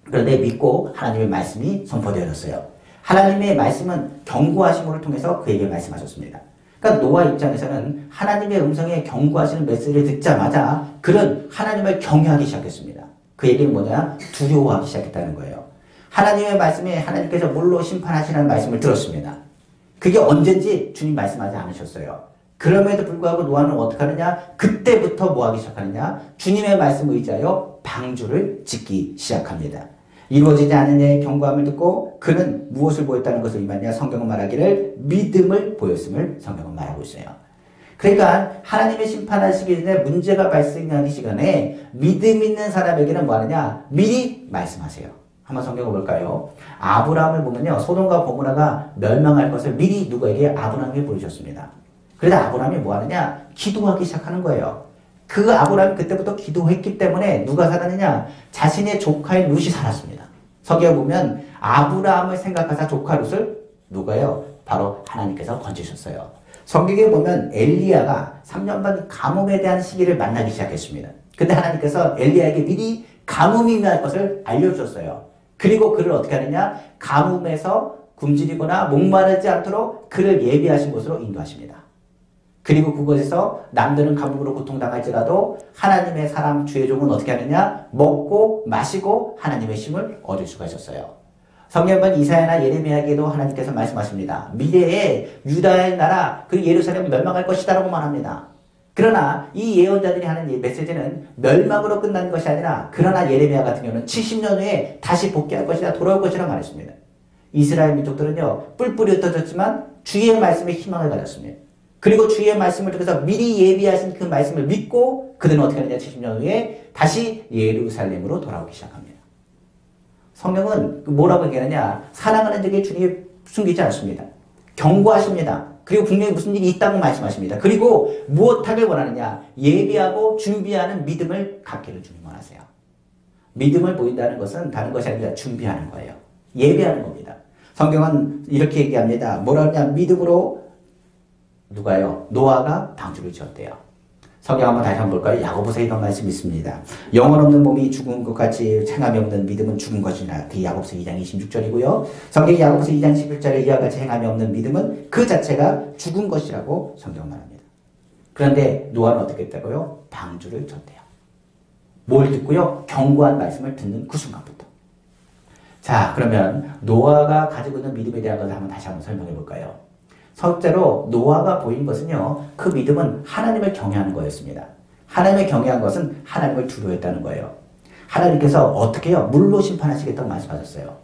그런데 믿고 하나님의 말씀이 선포되어졌어요. 하나님의 말씀은 경고하심을 통해서 그에게 말씀하셨습니다. 그러니까 노아 입장에서는 하나님의 음성에 경고하시는 메시지를 듣자마자 그는 하나님을 경외하기 시작했습니다. 그에게는 뭐냐? 두려워하기 시작했다는 거예요. 하나님의 말씀에 하나님께서 뭘로 심판하시라는 말씀을 들었습니다. 그게 언젠지 주님 말씀하지 않으셨어요. 그럼에도 불구하고 노아는 어떻게 하느냐? 그때부터 뭐 하기 시작하느냐? 주님의 말씀을 의지하여 방주를 짓기 시작합니다. 이루어지지 않은 일의 경고함을 듣고 그는 무엇을 보였다는 것을 의미하냐? 성경은 말하기를 믿음을 보였음을 성경은 말하고 있어요. 그러니까 하나님의 심판하시기 전에 문제가 발생하기 시간에 믿음 있는 사람에게는 뭐 하느냐? 미리 말씀하세요. 한번 성경을 볼까요? 아브라함을 보면요. 소돔과 고모라가 멸망할 것을 미리 누구에게? 아브라함에게 보여줬습니다. 그래서 아브라함이 뭐 하느냐? 기도하기 시작하는 거예요. 그 아브라함이 그때부터 기도했기 때문에 누가 살았느냐? 자신의 조카인 룻이 살았습니다. 성경에 보면 아브라함을 생각하사 조카 룻을 누가요? 바로 하나님께서 건지셨어요. 성경에 보면 엘리야가 3년 반 가뭄에 대한 시기를 만나기 시작했습니다. 근데 하나님께서 엘리야에게 미리 가뭄이 임할 것을 알려주셨어요. 그리고 그를 어떻게 하느냐? 가뭄에서 굶주리거나 목마르지 않도록 그를 예비하신 곳으로 인도하십니다. 그리고 그곳에서 남들은 가뭄으로 고통당할지라도 하나님의 사람 주의 종은 어떻게 하느냐? 먹고 마시고 하나님의 힘을 얻을 수가 있었어요. 성경은 이사야나 예레미야에게도 하나님께서 말씀하십니다. 미래에 유다의 나라 그 예루살렘이 멸망할 것이다 라고 말합니다. 그러나 이 예언자들이 하는 메시지는 멸망으로 끝난 것이 아니라 그러나 예레미야 같은 경우는 70년 후에 다시 복귀할 것이다, 돌아올 것이라고 말했습니다. 이스라엘 민족들은요 뿔뿔이 흩어졌지만 주의 말씀에 희망을 가졌습니다. 그리고 주의 말씀을 통해서 미리 예비하신 그 말씀을 믿고 그들은 어떻게 하느냐? 70년 후에 다시 예루살렘으로 돌아오기 시작합니다. 성경은 뭐라고 얘기하느냐? 사랑하는 자에게 주님이 숨기지 않습니다. 경고하십니다. 그리고 분명히 무슨 일이 있다고 말씀하십니다. 그리고 무엇하길 원하느냐? 예비하고 준비하는 믿음을 갖기를 주님 원하세요. 믿음을 보인다는 것은 다른 것이 아니라 준비하는 거예요. 예비하는 겁니다. 성경은 이렇게 얘기합니다. 뭐라 하냐? 믿음으로 누가요? 노아가 방주를 지었대요. 성경 한번 다시 한번 볼까요? 야고보서에 이런 말씀이 있습니다. 영혼 없는 몸이 죽은 것 같이 행함이 없는 믿음은 죽은 것이나 그 야고보서 2장 26절이고요. 성경 야고보서 2장 11절에 이와 같이 행함이 없는 믿음은 그 자체가 죽은 것이라고 성경은 말합니다. 그런데 노아는 어떻게 했다고요? 방주를 졌대요. 뭘 듣고요? 경고한 말씀을 듣는 그 순간부터. 자, 그러면 노아가 가지고 있는 믿음에 대한 것을 다시 한번 설명해 볼까요? 첫째로 노아가 보인 것은요. 그 믿음은 하나님을 경외하는 거였습니다. 하나님을 경외한 것은 하나님을 두려워했다는 거예요. 하나님께서 어떻게 해요? 물로 심판하시겠다고 말씀하셨어요.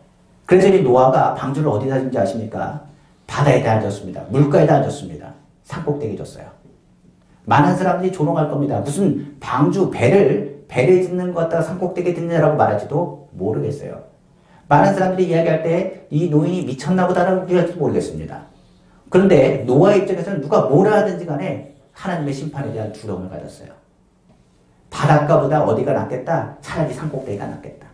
그래서 이 노아가 방주를 어디다 준지 아십니까? 바다에다 앉았습니다. 물가에다 앉았습니다. 산꼭대기에 졌어요. 많은 사람들이 조롱할 겁니다. 무슨 방주 배를 배를 짓는 것 갖다가 산꼭대기에 짓느냐라고 말할지도 모르겠어요. 많은 사람들이 이야기할 때 이 노인이 미쳤나 보다라고 이야기할지도 모르겠습니다. 그런데 노아 입장에서는 누가 뭐라 하든지 간에 하나님의 심판에 대한 두려움을 가졌어요. 바닷가보다 어디가 낫겠다? 차라리 산꼭대기가 낫겠다.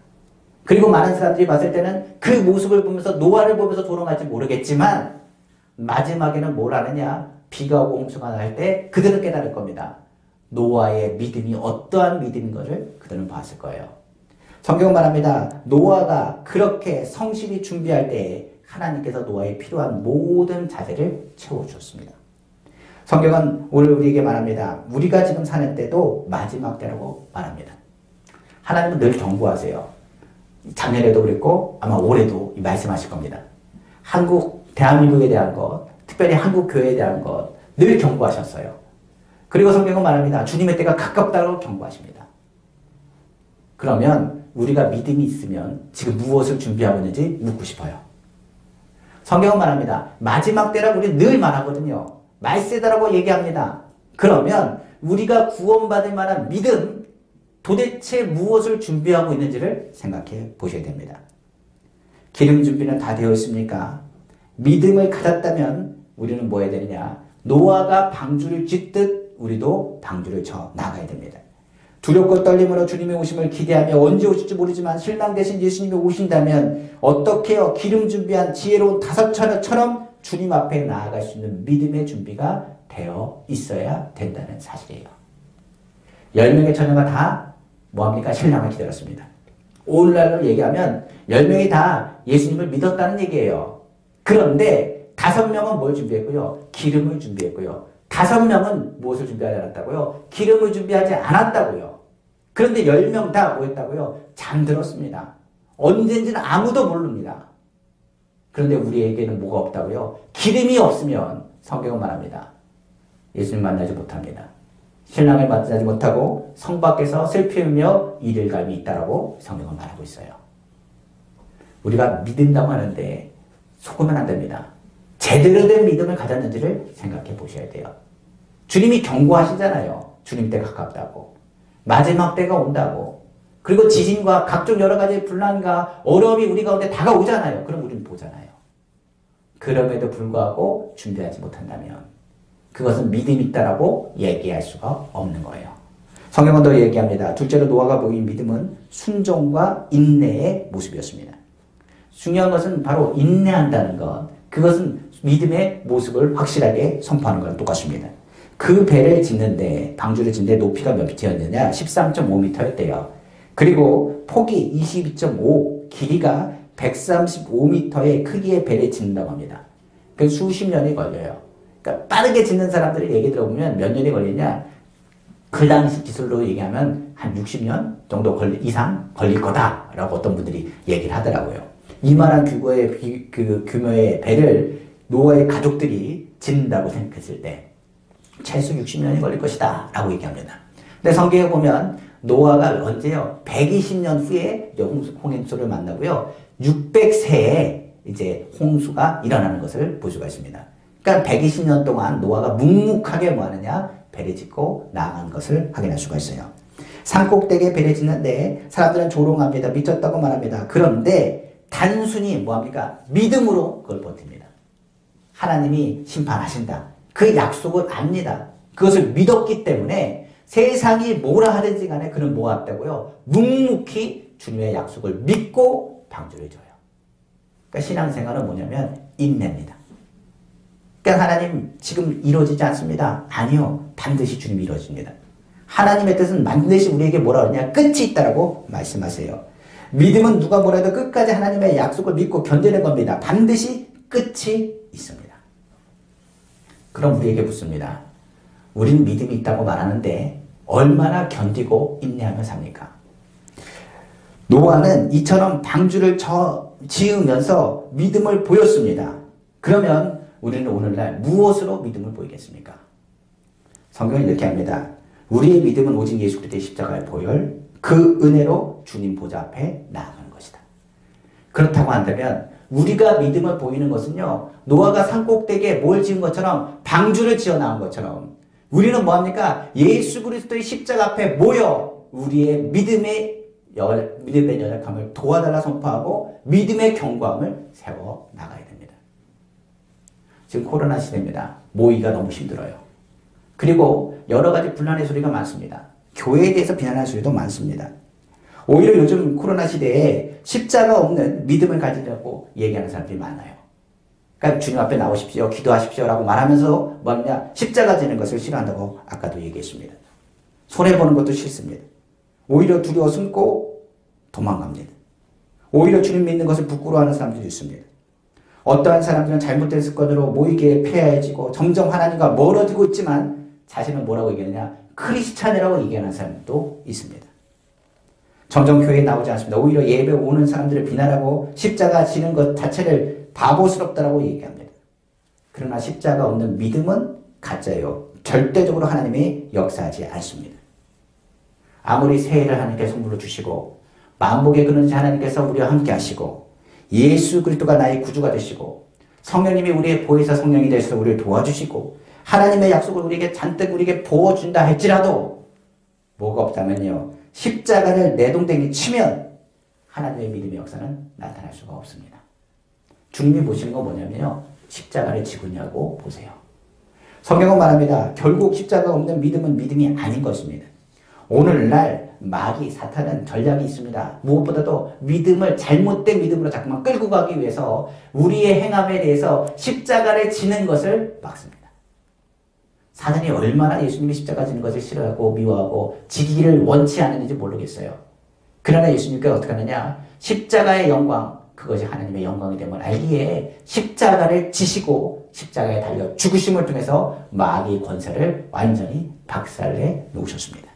그리고 많은 사람들이 봤을 때는 그 모습을 보면서 노아를 보면서 조롱할지 모르겠지만 마지막에는 뭘 하느냐? 비가 오고 홍수가 날 때 그들은 깨달을 겁니다. 노아의 믿음이 어떠한 믿음인 것을 그들은 봤을 거예요. 성경은 말합니다. 노아가 그렇게 성실히 준비할 때에 하나님께서 노아에 필요한 모든 자재를 채워주었습니다. 성경은 오늘 우리에게 말합니다. 우리가 지금 사는 때도 마지막 때라고 말합니다. 하나님은 늘 경고하세요. 작년에도 그랬고 아마 올해도 말씀하실 겁니다. 대한민국에 대한 것, 특별히 한국 교회에 대한 것 늘 경고하셨어요. 그리고 성경은 말합니다. 주님의 때가 가깝다고 경고하십니다. 그러면 우리가 믿음이 있으면 지금 무엇을 준비하고 있는지 묻고 싶어요. 성경은 말합니다. 마지막 때라고 우리 늘 말하거든요. 말세다라고 얘기합니다. 그러면 우리가 구원받을 만한 믿음, 도대체 무엇을 준비하고 있는지를 생각해 보셔야 됩니다. 기름 준비는 다 되어 있습니까? 믿음을 가졌다면 우리는 뭐 해야 되느냐? 노아가 방주를 짓듯 우리도 방주를 쳐 나가야 됩니다. 두렵고 떨림으로 주님의 오심을 기대하며 언제 오실지 모르지만 신랑 대신 예수님이 오신다면 어떻게 해요? 기름 준비한 지혜로운 5처녀처럼 주님 앞에 나아갈 수 있는 믿음의 준비가 되어 있어야 된다는 사실이에요. 10명의 처녀가 다 뭐합니까? 신랑을 기다렸습니다. 오늘날로 얘기하면 10명이 다 예수님을 믿었다는 얘기예요. 그런데 5명은 뭘 준비했고요? 기름을 준비했고요. 5명은 무엇을 준비하지 않았다고요? 기름을 준비하지 않았다고요. 그런데 10명 다 뭐 했다고요? 잠들었습니다. 언젠지는 아무도 모릅니다. 그런데 우리에게는 뭐가 없다고요? 기름이 없으면 성경은 말합니다. 예수님 만나지 못합니다. 신랑을 만나지 못하고 성 밖에서 슬피우며 이를 갈미 있다라고 성경은 말하고 있어요. 우리가 믿는다고 하는데 속으면 안 됩니다. 제대로 된 믿음을 가졌는지를 생각해 보셔야 돼요. 주님이 경고하시잖아요. 주님 때 가깝다고. 마지막 때가 온다고. 그리고 지진과 각종 여러 가지 분란과 어려움이 우리 가운데 다가오잖아요. 그럼 우리는 보잖아요. 그럼에도 불구하고 준비하지 못한다면 그것은 믿음이 있다라고 얘기할 수가 없는 거예요. 성경은 더 얘기합니다. 둘째로 노아가 보인 믿음은 순종과 인내의 모습이었습니다. 중요한 것은 바로 인내한다는 것. 그것은 믿음의 모습을 확실하게 선포하는 거랑 똑같습니다. 그 배를 짓는데 방주를 짓는데 높이가 몇 미터였느냐? 13.5m였대요. 그리고 폭이 22.5, 길이가 135m의 크기의 배를 짓는다고 합니다. 그 수십 년이 걸려요. 그러니까 빠르게 짓는 사람들의 얘기 들어보면 몇 년이 걸리냐? 그 당시 기술로 얘기하면 한 60년 정도 이상 걸릴 거다라고 어떤 분들이 얘기를 하더라고요. 이만한 규모의 배를 노아의 가족들이 짓는다고 생각했을 때 최소 60년이 걸릴 것이다 라고 얘기합니다. 근데 성경에 보면 노아가 언제요? 120년 후에 홍수를 만나고요. 600세에 이제 홍수가 일어나는 것을 볼 수가 있습니다. 그러니까 120년 동안 노아가 묵묵하게 뭐 하느냐? 배를 짓고 나아간 것을 확인할 수가 있어요. 산꼭대기에 배를 짓는데 사람들은 조롱합니다. 미쳤다고 말합니다. 그런데 단순히 뭐합니까? 믿음으로 그걸 버팁니다. 하나님이 심판하신다. 그 약속을 압니다. 그것을 믿었기 때문에 세상이 뭐라 하든지 간에 그는 뭐했다고요? 묵묵히 주님의 약속을 믿고 방주를 져요. 그러니까 신앙생활은 뭐냐면 인내입니다. 그러니까 하나님 지금 이루어지지 않습니다. 아니요. 반드시 주님이 이루어집니다. 하나님의 뜻은 반드시 우리에게 뭐라 그러냐? 끝이 있다라고 말씀하세요. 믿음은 누가 뭐라 해도 끝까지 하나님의 약속을 믿고 견디는 겁니다. 반드시 끝이 있습니다. 그럼 우리에게 묻습니다. 우리는 믿음이 있다고 말하는데 얼마나 견디고 인내하며 삽니까? 노아는 이처럼 방주를 지으면서 믿음을 보였습니다. 그러면 우리는 오늘날 무엇으로 믿음을 보이겠습니까? 성경은 이렇게 합니다. 우리의 믿음은 오직 예수 그리스도의 십자가의 보혈, 그 은혜로 주님 보좌 앞에 나아가는 것이다. 그렇다고 한다면 우리가 믿음을 보이는 것은요. 노아가 산꼭대기에 뭘 지은 것처럼 방주를 지어 나온 것처럼 우리는 뭐합니까? 예수 그리스도의 십자가 앞에 모여 우리의 믿음의 연약함을 도와달라 선포하고 믿음의 견고함을 세워 나가야 됩니다. 지금 코로나 시대입니다. 모이가 너무 힘들어요. 그리고 여러 가지 분란의 소리가 많습니다. 교회에 대해서 비난하는 소리도 많습니다. 오히려 요즘 코로나 시대에 십자가 없는 믿음을 가지려고 얘기하는 사람들이 많아요. 그러니까 주님 앞에 나오십시오, 기도하십시오라고 말하면서 뭐냐, 십자가 지는 것을 싫어한다고 아까도 얘기했습니다. 손해보는 것도 싫습니다. 오히려 두려워 숨고 도망갑니다. 오히려 주님 믿는 것을 부끄러워하는 사람들이 있습니다. 어떠한 사람들은 잘못된 습관으로 모이게 폐해지고 점점 하나님과 멀어지고 있지만 자신은 뭐라고 얘기하느냐, 크리스찬이라고 얘기하는 사람도 있습니다. 점점 교회에 나오지 않습니다. 오히려 예배 오는 사람들을 비난하고 십자가 지는 것 자체를 바보스럽다라고 얘기합니다. 그러나 십자가 없는 믿음은 가짜예요. 절대적으로 하나님이 역사하지 않습니다. 아무리 새해를 하나님께 선물로 주시고 만복의 근원이신 하나님께서 우리와 함께 하시고 예수 그리스도가 나의 구주가 되시고 성령님이 우리의 보혜사 성령이 되셔서 우리를 도와주시고 하나님의 약속을 우리에게 부어준다 할지라도 뭐가 없다면요, 십자가를 내동댕이 치면 하나님의 믿음의 역사는 나타날 수가 없습니다. 주님이 보시는 건 뭐냐면요, 십자가를 지고 있냐고 보세요. 성경은 말합니다. 결국 십자가 없는 믿음은 믿음이 아닌 것입니다. 오늘날 마귀 사탄은 전략이 있습니다. 무엇보다도 믿음을 잘못된 믿음으로 자꾸만 끌고 가기 위해서 우리의 행함에 대해서 십자가를 지는 것을 막습니다. 사단이 얼마나 예수님이 십자가 지는 것을 싫어하고 미워하고 지기를 원치 않는지 모르겠어요. 그러나 예수님께서 어떻게 하느냐, 십자가의 영광, 그것이 하나님의 영광이 됨을 알기에 십자가를 지시고 십자가에 달려 죽으심을 통해서 마귀의 권세를 완전히 박살내 놓으셨습니다.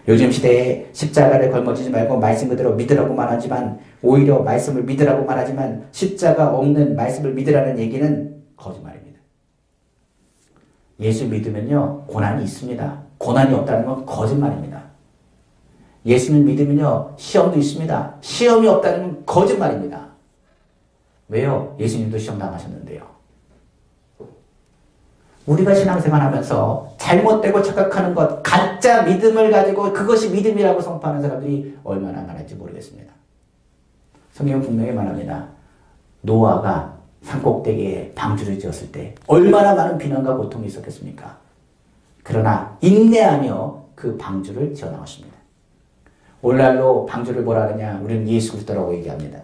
요즘 시대에 십자가를 걸머지지 말고 말씀 그대로 믿으라고 말하지만, 오히려 말씀을 믿으라고 말하지만 십자가 없는 말씀을 믿으라는 얘기는 거짓말입니다. 예수 믿으면요, 고난이 있습니다. 고난이 없다는 건 거짓말입니다. 예수님 믿으면요, 시험도 있습니다. 시험이 없다는 건 거짓말입니다. 왜요? 예수님도 시험 당하셨는데요. 우리가 신앙생활 하면서 잘못되고 착각하는 것, 가짜 믿음을 가지고 그것이 믿음이라고 선포하는 사람들이 얼마나 많을지 모르겠습니다. 성경은 분명히 말합니다. 노아가 산꼭대기에 방주를 지었을 때 얼마나 많은 비난과 고통이 있었겠습니까? 그러나 인내하며 그 방주를 지어 나왔습니다. 오늘날로 방주를 뭐라 하느냐? 우리는 예수 그리스도라고 얘기합니다.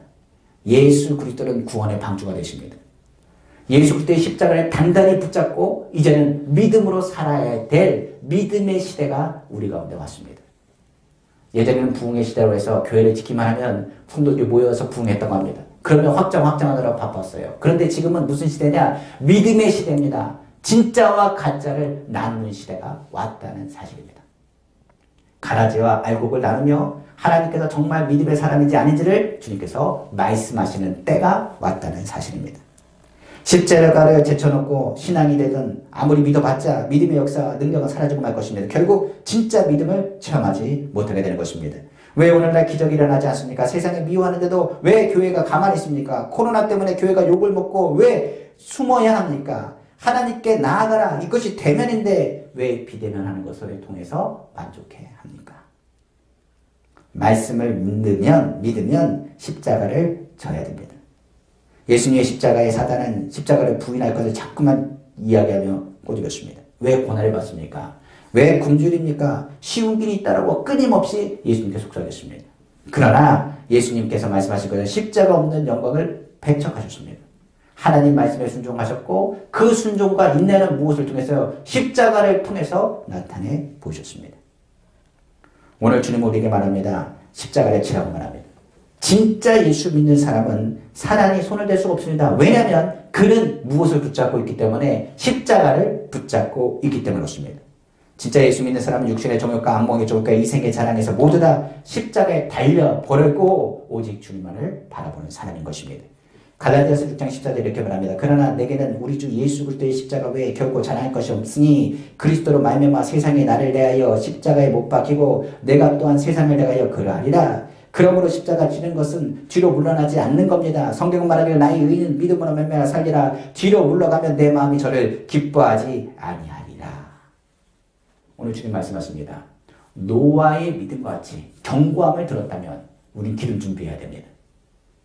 예수 그리스도는 구원의 방주가 되십니다. 예수 그리스도의 십자가를 단단히 붙잡고 이제는 믿음으로 살아야 될 믿음의 시대가 우리 가운데 왔습니다. 예전에는 부흥의 시대로 해서 교회를 지키만 하면 성도들이 모여서 부흥했다고 합니다. 그러면 확장하느라 바빴어요. 그런데 지금은 무슨 시대냐? 믿음의 시대입니다. 진짜와 가짜를 나누는 시대가 왔다는 사실입니다. 가라지와 알곡을 나누며 하나님께서 정말 믿음의 사람인지 아닌지를 주님께서 말씀하시는 때가 왔다는 사실입니다. 십자가를 제쳐놓고 신앙이 되든 아무리 믿어봤자 믿음의 역사, 능력은 사라지고 말 것입니다. 결국 진짜 믿음을 체험하지 못하게 되는 것입니다. 왜 오늘날 기적이 일어나지 않습니까? 세상에 미워하는데도 왜 교회가 가만히 있습니까? 코로나 때문에 교회가 욕을 먹고 왜 숨어야 합니까? 하나님께 나아가라. 이것이 대면인데 왜 비대면하는 것을 통해서 만족해 합니까? 말씀을 믿으면 십자가를 져야 됩니다. 예수님의 십자가에 사단은 십자가를 부인할 것을 자꾸만 이야기하며 꼬집었습니다. 왜 고난을 받습니까? 왜 굶주립니까? 쉬운 길이 있다라고 끊임없이 예수님께 속삭였습니다. 그러나 예수님께서 말씀하신 것은 십자가 없는 영광을 배척하셨습니다. 하나님 말씀에 순종하셨고 그 순종과 인내는 무엇을 통해서요? 십자가를 통해서 나타내 보셨습니다. 오늘 주님 우리에게 말합니다. 십자가를 지라고 말합니다. 진짜 예수 믿는 사람은 사단이 손을 댈 수가 없습니다. 왜냐하면 그는 무엇을 붙잡고 있기 때문에 십자가를 붙잡고 있기 때문에 그렇습니다. 진짜 예수 믿는 사람은 육신의 정욕과 악몽의 정욕과 이생의 자랑에서 모두 다 십자가에 달려 버리고 오직 주님만을 바라보는 사람인 것입니다. 갈라디아서 6장 14절 이렇게 말합니다. 그러나 내게는 우리 주 예수 그리스도의 십자가 외에 결코 자랑할 것이 없으니 그리스도로 말미암아 세상에 나를 대하여 십자가에 못 박히고 내가 또한 세상을 대하여 그러하리라. 그러므로 십자가 지는 것은 뒤로 물러나지 않는 겁니다. 성경은 말하기를 나의 의인은 믿음으로 말미암아 살리라. 뒤로 물러가면 내 마음이 저를 기뻐하지 아니하리라. 오늘 주님 말씀하십니다. 노아의 믿음과 같이 견고함을 들었다면 우린 길을 준비해야 됩니다.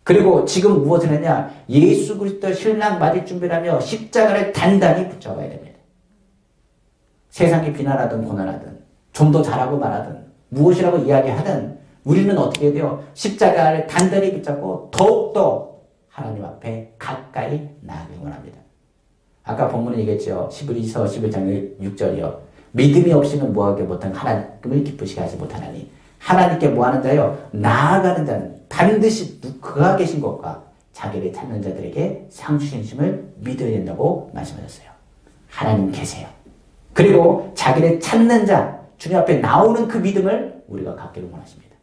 그리고 지금 무엇을 했냐? 예수 그리스도 신랑 맞을 준비를 하며 십자가를 단단히 붙잡아야 됩니다. 세상이 비난하든 고난하든 좀 더 잘하고 말하든 무엇이라고 이야기하든 우리는 어떻게 해야 돼요? 십자가를 단단히 붙잡고 더욱더 하나님 앞에 가까이 나아가기 원합니다. 아까 본문에 얘기했죠. 히브리서 11장 6절이요. 믿음이 없이는 뭐하게 못한 하나님을 기쁘시게 하지 못하나니 하나님께 뭐하는 자요? 나아가는 자는 반드시 그가 계신 것과 자기를 찾는 자들에게 상 주심을 믿어야 된다고 말씀하셨어요. 하나님 계세요. 그리고 자기를 찾는 자, 주님 앞에 나오는 그 믿음을 우리가 갖기를 원하십니다.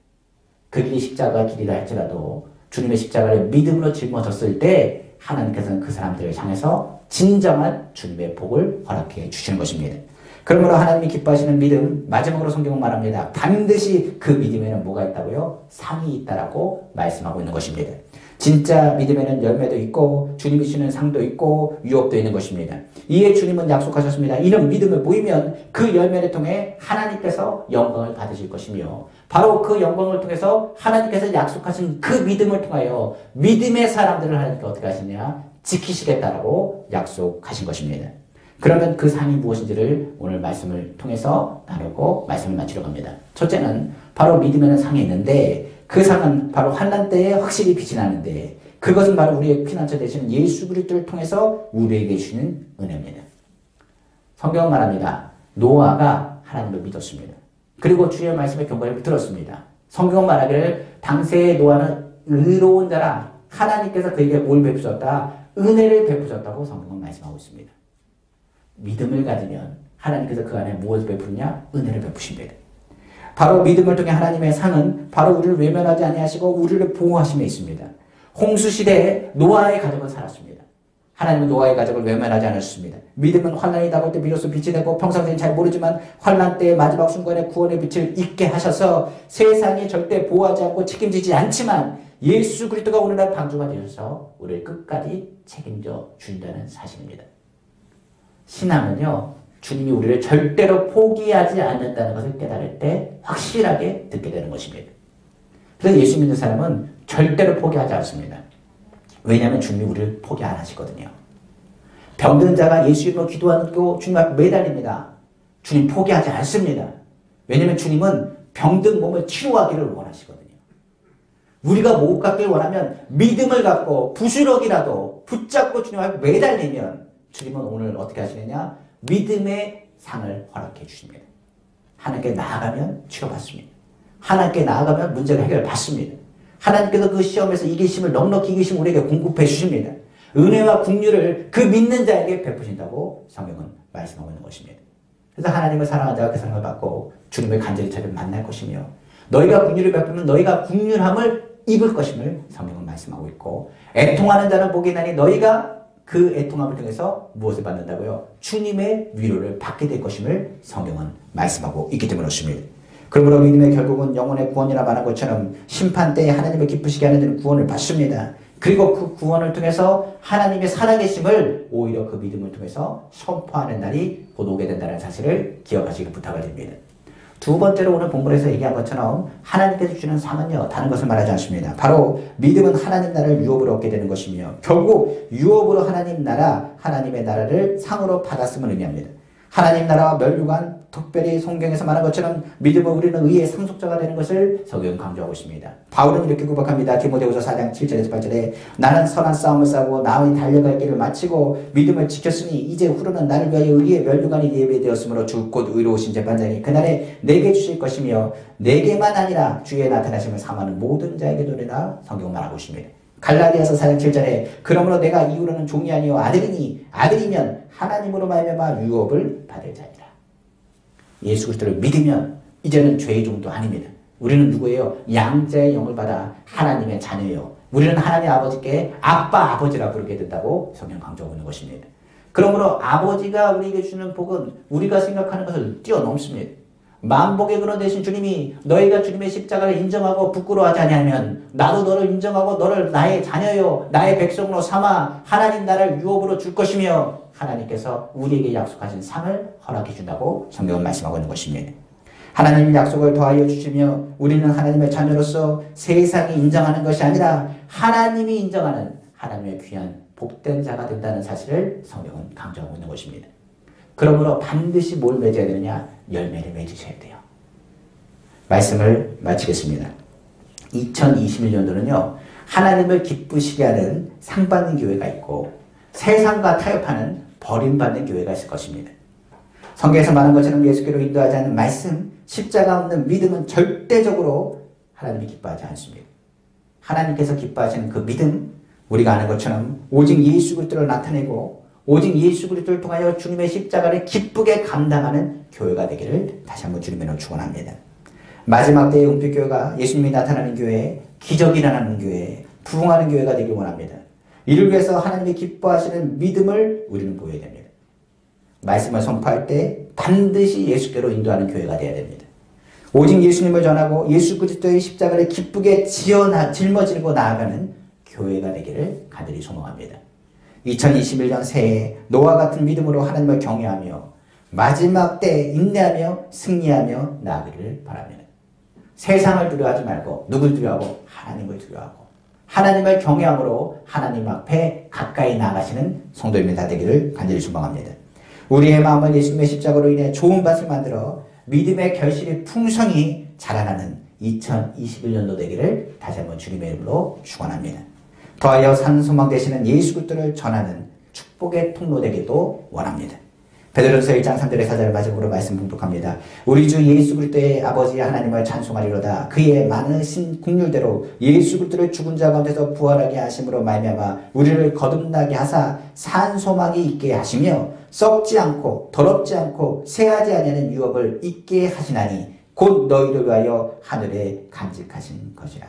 그 길이 십자가 길이라 할지라도 주님의 십자가를 믿음으로 짊어졌을 때 하나님께서는 그 사람들을 향해서 진정한 주님의 복을 허락해 주시는 것입니다. 그러므로 하나님이 기뻐하시는 믿음, 마지막으로 성경은 말합니다. 반드시 그 믿음에는 뭐가 있다고요? 상이 있다라고 말씀하고 있는 것입니다. 진짜 믿음에는 열매도 있고 주님이 주시는 상도 있고 유업도 있는 것입니다. 이에 주님은 약속하셨습니다. 이런 믿음을 보이면 그 열매를 통해 하나님께서 영광을 받으실 것이며 바로 그 영광을 통해서 하나님께서 약속하신 그 믿음을 통하여 믿음의 사람들을 하나님께 어떻게 하시냐? 지키시겠다라고 약속하신 것입니다. 그러면 그 상이 무엇인지를 오늘 말씀을 통해서 나누고 말씀을 마치려고 합니다. 첫째는 바로 믿음에는 상이 있는데 그 상은 바로 환난 때에 확실히 빛이 나는데 그것은 바로 우리의 피난처 되시는 예수 그리스도를 통해서 우리에게 주시는 은혜입니다. 성경은 말합니다. 노아가 하나님을 믿었습니다. 그리고 주의 말씀의 경고를 들었습니다. 성경은 말하기를 당시의 노아는 의로운 자라 하나님께서 그에게 뭘 베푸셨다? 은혜를 베푸셨다고 성경은 말씀하고 있습니다. 믿음을 가지면 하나님께서 그 안에 무엇을 베푸느냐? 은혜를 베푸십니다. 바로 믿음을 통해 하나님의 상은 바로 우리를 외면하지 아니하시고 우리를 보호하심에 있습니다. 홍수시대에 노아의 가족은 살았습니다. 하나님은 노아의 가족을 외면하지 않았습니다. 믿음은 환난이 다가올 때 비로소 빛이 되고 평상시엔 잘 모르지만 환난 때의 마지막 순간에 구원의 빛을 잊게 하셔서 세상이 절대 보호하지 않고 책임지지 않지만 예수 그리스도가 오늘날 방주가 되셔서 우리를 끝까지 책임져 주신다는 사실입니다. 신앙은요, 주님이 우리를 절대로 포기하지 않는다는 것을 깨달을 때 확실하게 듣게 되는 것입니다. 그래서 예수 믿는 사람은 절대로 포기하지 않습니다. 왜냐하면 주님이 우리를 포기 안 하시거든요. 병든 자가 예수 이름으로 기도하고 주님 앞에 매달립니다. 주님 포기하지 않습니다. 왜냐하면 주님은 병든 몸을 치료하기를 원하시거든요. 우리가 못 갖길 원하면 믿음을 갖고 부스럭이라도 붙잡고 주님 앞에 매달리면 주님은 오늘 어떻게 하시느냐? 믿음의 상을 허락해 주십니다. 하나님께 나아가면 치료받습니다. 하나님께 나아가면 문제가 해결받습니다. 하나님께서 그 시험에서 이기심을 넉넉히 이기심 우리에게 공급해 주십니다. 은혜와 긍휼을 그 믿는 자에게 베푸신다고 성경은 말씀하고 있는 것입니다. 그래서 하나님을 사랑하는 자가 그 사랑을 받고 주님을 간절히 찾으면 만날 것이며 너희가 긍휼을 베푸면 너희가 긍휼함을 입을 것임을 성경은 말씀하고 있고 애통하는 자는 복이 나니 너희가 그 애통함을 통해서 무엇을 받는다고요? 주님의 위로를 받게 될 것임을 성경은 말씀하고 있기 때문에 그렇습니다. 그러므로 믿음의 결국은 영혼의 구원이라 말한 것처럼 심판 때에 하나님을 기쁘시게 하는 데는 구원을 받습니다. 그리고 그 구원을 통해서 하나님의 살아계심을 오히려 그 믿음을 통해서 선포하는 날이 곧 오게 된다는 사실을 기억하시길 부탁을 드립니다. 두 번째로 오늘 본문에서 얘기한 것처럼 하나님께서 주시는 상은요 다른 것을 말하지 않습니다. 바로 믿음은 하나님 나라를 유업으로 얻게 되는 것이며 결국 유업으로 하나님 나라, 하나님의 나라를 상으로 받았음을 의미합니다. 하나님 나라와 멸류관, 특별히 성경에서 말한 것처럼 믿음은 우리는 의의 상속자가 되는 것을 성경은 강조하고 있습니다. 바울은 이렇게 구박합니다. 디모데후서 4장 7절에서 8절에 나는 선한 싸움을 싸고 나의 달려갈 길을 마치고 믿음을 지켰으니 이제 후로는 나를 위하여 의의 멸류관이 예배되었으므로 주 곧 의로우신 재판장이 그날에 내게 주실 것이며 내게만 아니라 주의 나타나심을 사모하는 모든 자에게 도리라 성경은 말하고 있습니다. 갈라디아서 4장 7절에 그러므로 내가 이후로는 종이 아니요 아들이니 아들이면 하나님으로 말미암아 유업을 받을 자니라. 예수 그리스도를 믿으면 이제는 죄의 종도 아닙니다. 우리는 누구예요? 양자의 영을 받아 하나님의 자녀예요. 우리는 하나님 아버지께 아빠 아버지라 부르게 된다고 성경 강조하고 있는 것입니다. 그러므로 아버지가 우리에게 주는 복은 우리가 생각하는 것을 뛰어넘습니다. 만복의 근원 되신 주님이 너희가 주님의 십자가를 인정하고 부끄러워하지 아니하면 나도 너를 인정하고 너를 나의 자녀요 나의 백성으로 삼아 하나님 나라를 유업으로 줄 것이며 하나님께서 우리에게 약속하신 상을 허락해 준다고 성경은 말씀하고 있는 것입니다. 하나님 약속을 더하여 주시며 우리는 하나님의 자녀로서 세상이 인정하는 것이 아니라 하나님이 인정하는 하나님의 귀한 복된 자가 된다는 사실을 성경은 강조하고 있는 것입니다. 그러므로 반드시 뭘 맺어야 되느냐? 열매를 맺으셔야 돼요. 말씀을 마치겠습니다. 2021년도는요. 하나님을 기쁘시게 하는 상받는 교회가 있고 세상과 타협하는 버림받는 교회가 있을 것입니다. 성경에서 말한 것처럼 예수께로 인도하지 않는 말씀, 십자가 없는 믿음은 절대적으로 하나님이 기뻐하지 않습니다. 하나님께서 기뻐하시는 그 믿음, 우리가 아는 것처럼 오직 예수 그리스도를 나타내고 오직 예수 그리스도를 통하여 주님의 십자가를 기쁘게 감당하는 교회가 되기를 다시 한번 주님의 이름으로 축원합니다. 마지막 때의 은빛교회가 예수님이 나타나는 교회, 기적이 일어나는 교회, 부흥하는 교회가 되길 원합니다. 이를 위해서 하나님이 기뻐하시는 믿음을 우리는 보여야 됩니다. 말씀을 선포할 때 반드시 예수께로 인도하는 교회가 되어야 됩니다. 오직 예수님을 전하고 예수 그리스도의 십자가를 기쁘게 짊어지고 나아가는 교회가 되기를 간절히 소망합니다. 2021년 새해 노아 같은 믿음으로 하나님을 경외하며 마지막 때에 인내하며 승리하며 나아가기를 바랍니다. 세상을 두려워하지 말고 누굴 두려워하고 하나님을 두려워하고 하나님을 경외함으로 하나님 앞에 가까이 나아가시는 성도님이 다 되기를 간절히 소망합니다. 우리의 마음을 예수님의 십자가로 인해 좋은 밭을 만들어 믿음의 결실이 풍성히 자라나는 2021년도 되기를 다시 한번 주님의 이름으로 축원합니다. 더하여 산 소망 되시는 예수 그리스도를 전하는 축복의 통로 되기도 원합니다. 베드로전서 1장 3절의 4절을 마지막으로 말씀 봉독합니다. 우리 주 예수 그리스도의 아버지 하나님을 찬송하리로다. 그의 많으신 긍휼대로 예수 그리스도를 죽은 자 가운데서 부활하게 하심으로 말미암아 우리를 거듭나게 하사 산 소망이 있게 하시며 썩지 않고 더럽지 않고 쇠하지 아니하는 유업을 있게 하시나니 곧 너희를 위하여 하늘에 간직하신 것이라.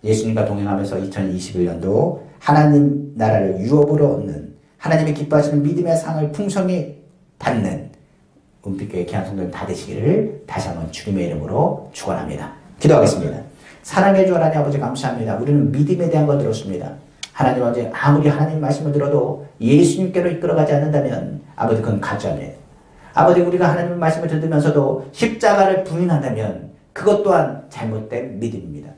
예수님과 동행하면서 2021년도 하나님 나라를 유업으로 얻는 하나님이 기뻐하시는 믿음의 상을 풍성히 받는 은빛교회 귀한 성도님 다 되시기를 다시 한번 주님의 이름으로 축원합니다. 기도하겠습니다. 사랑해 주 하나님 아버지 감사합니다. 우리는 믿음에 대한 거 들었습니다. 하나님 아버지 아무리 하나님 말씀을 들어도 예수님께로 이끌어가지 않는다면 아버지 그건 가짜입니다. 아버지 우리가 하나님 말씀을 들으면서도 십자가를 부인한다면 그것 또한 잘못된 믿음입니다.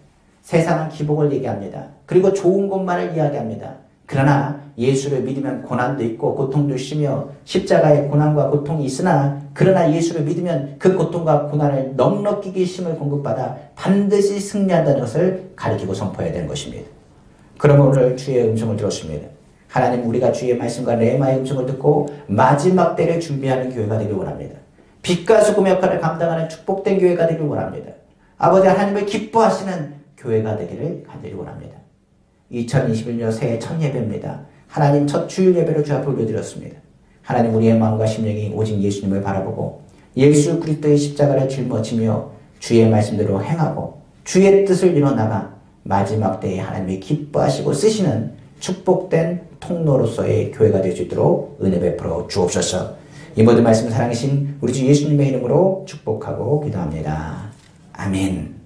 세상은 기복을 얘기합니다. 그리고 좋은 것만을 이야기합니다. 그러나 예수를 믿으면 고난도 있고 고통도 있으며 십자가의 고난과 고통이 있으나 그러나 예수를 믿으면 그 고통과 고난을 넉넉히 힘을 공급받아 반드시 승리한다는 것을 가르치고 선포해야 되는 것입니다. 그러면 오늘 주의 음성을 들었습니다. 하나님 우리가 주의 말씀과 레마의 음성을 듣고 마지막 때를 준비하는 교회가 되길 원합니다. 빛과 소금의 역할을 감당하는 축복된 교회가 되길 원합니다. 아버지 하나님을 기뻐하시는 교회가 되기를 간절히 원합니다. 2021년 새해 첫 예배입니다. 하나님 첫 주일 예배를 주 앞에 올려드렸습니다. 하나님 우리의 마음과 심령이 오직 예수님을 바라보고 예수 그리스도의 십자가를 짊어지며 주의 말씀대로 행하고 주의 뜻을 이뤄나가 마지막 때에 하나님이 기뻐하시고 쓰시는 축복된 통로로서의 교회가 될 수 있도록 은혜 베풀어 주옵소서. 이 모든 말씀 사랑하신 우리 주 예수님의 이름으로 축복하고 기도합니다. 아멘.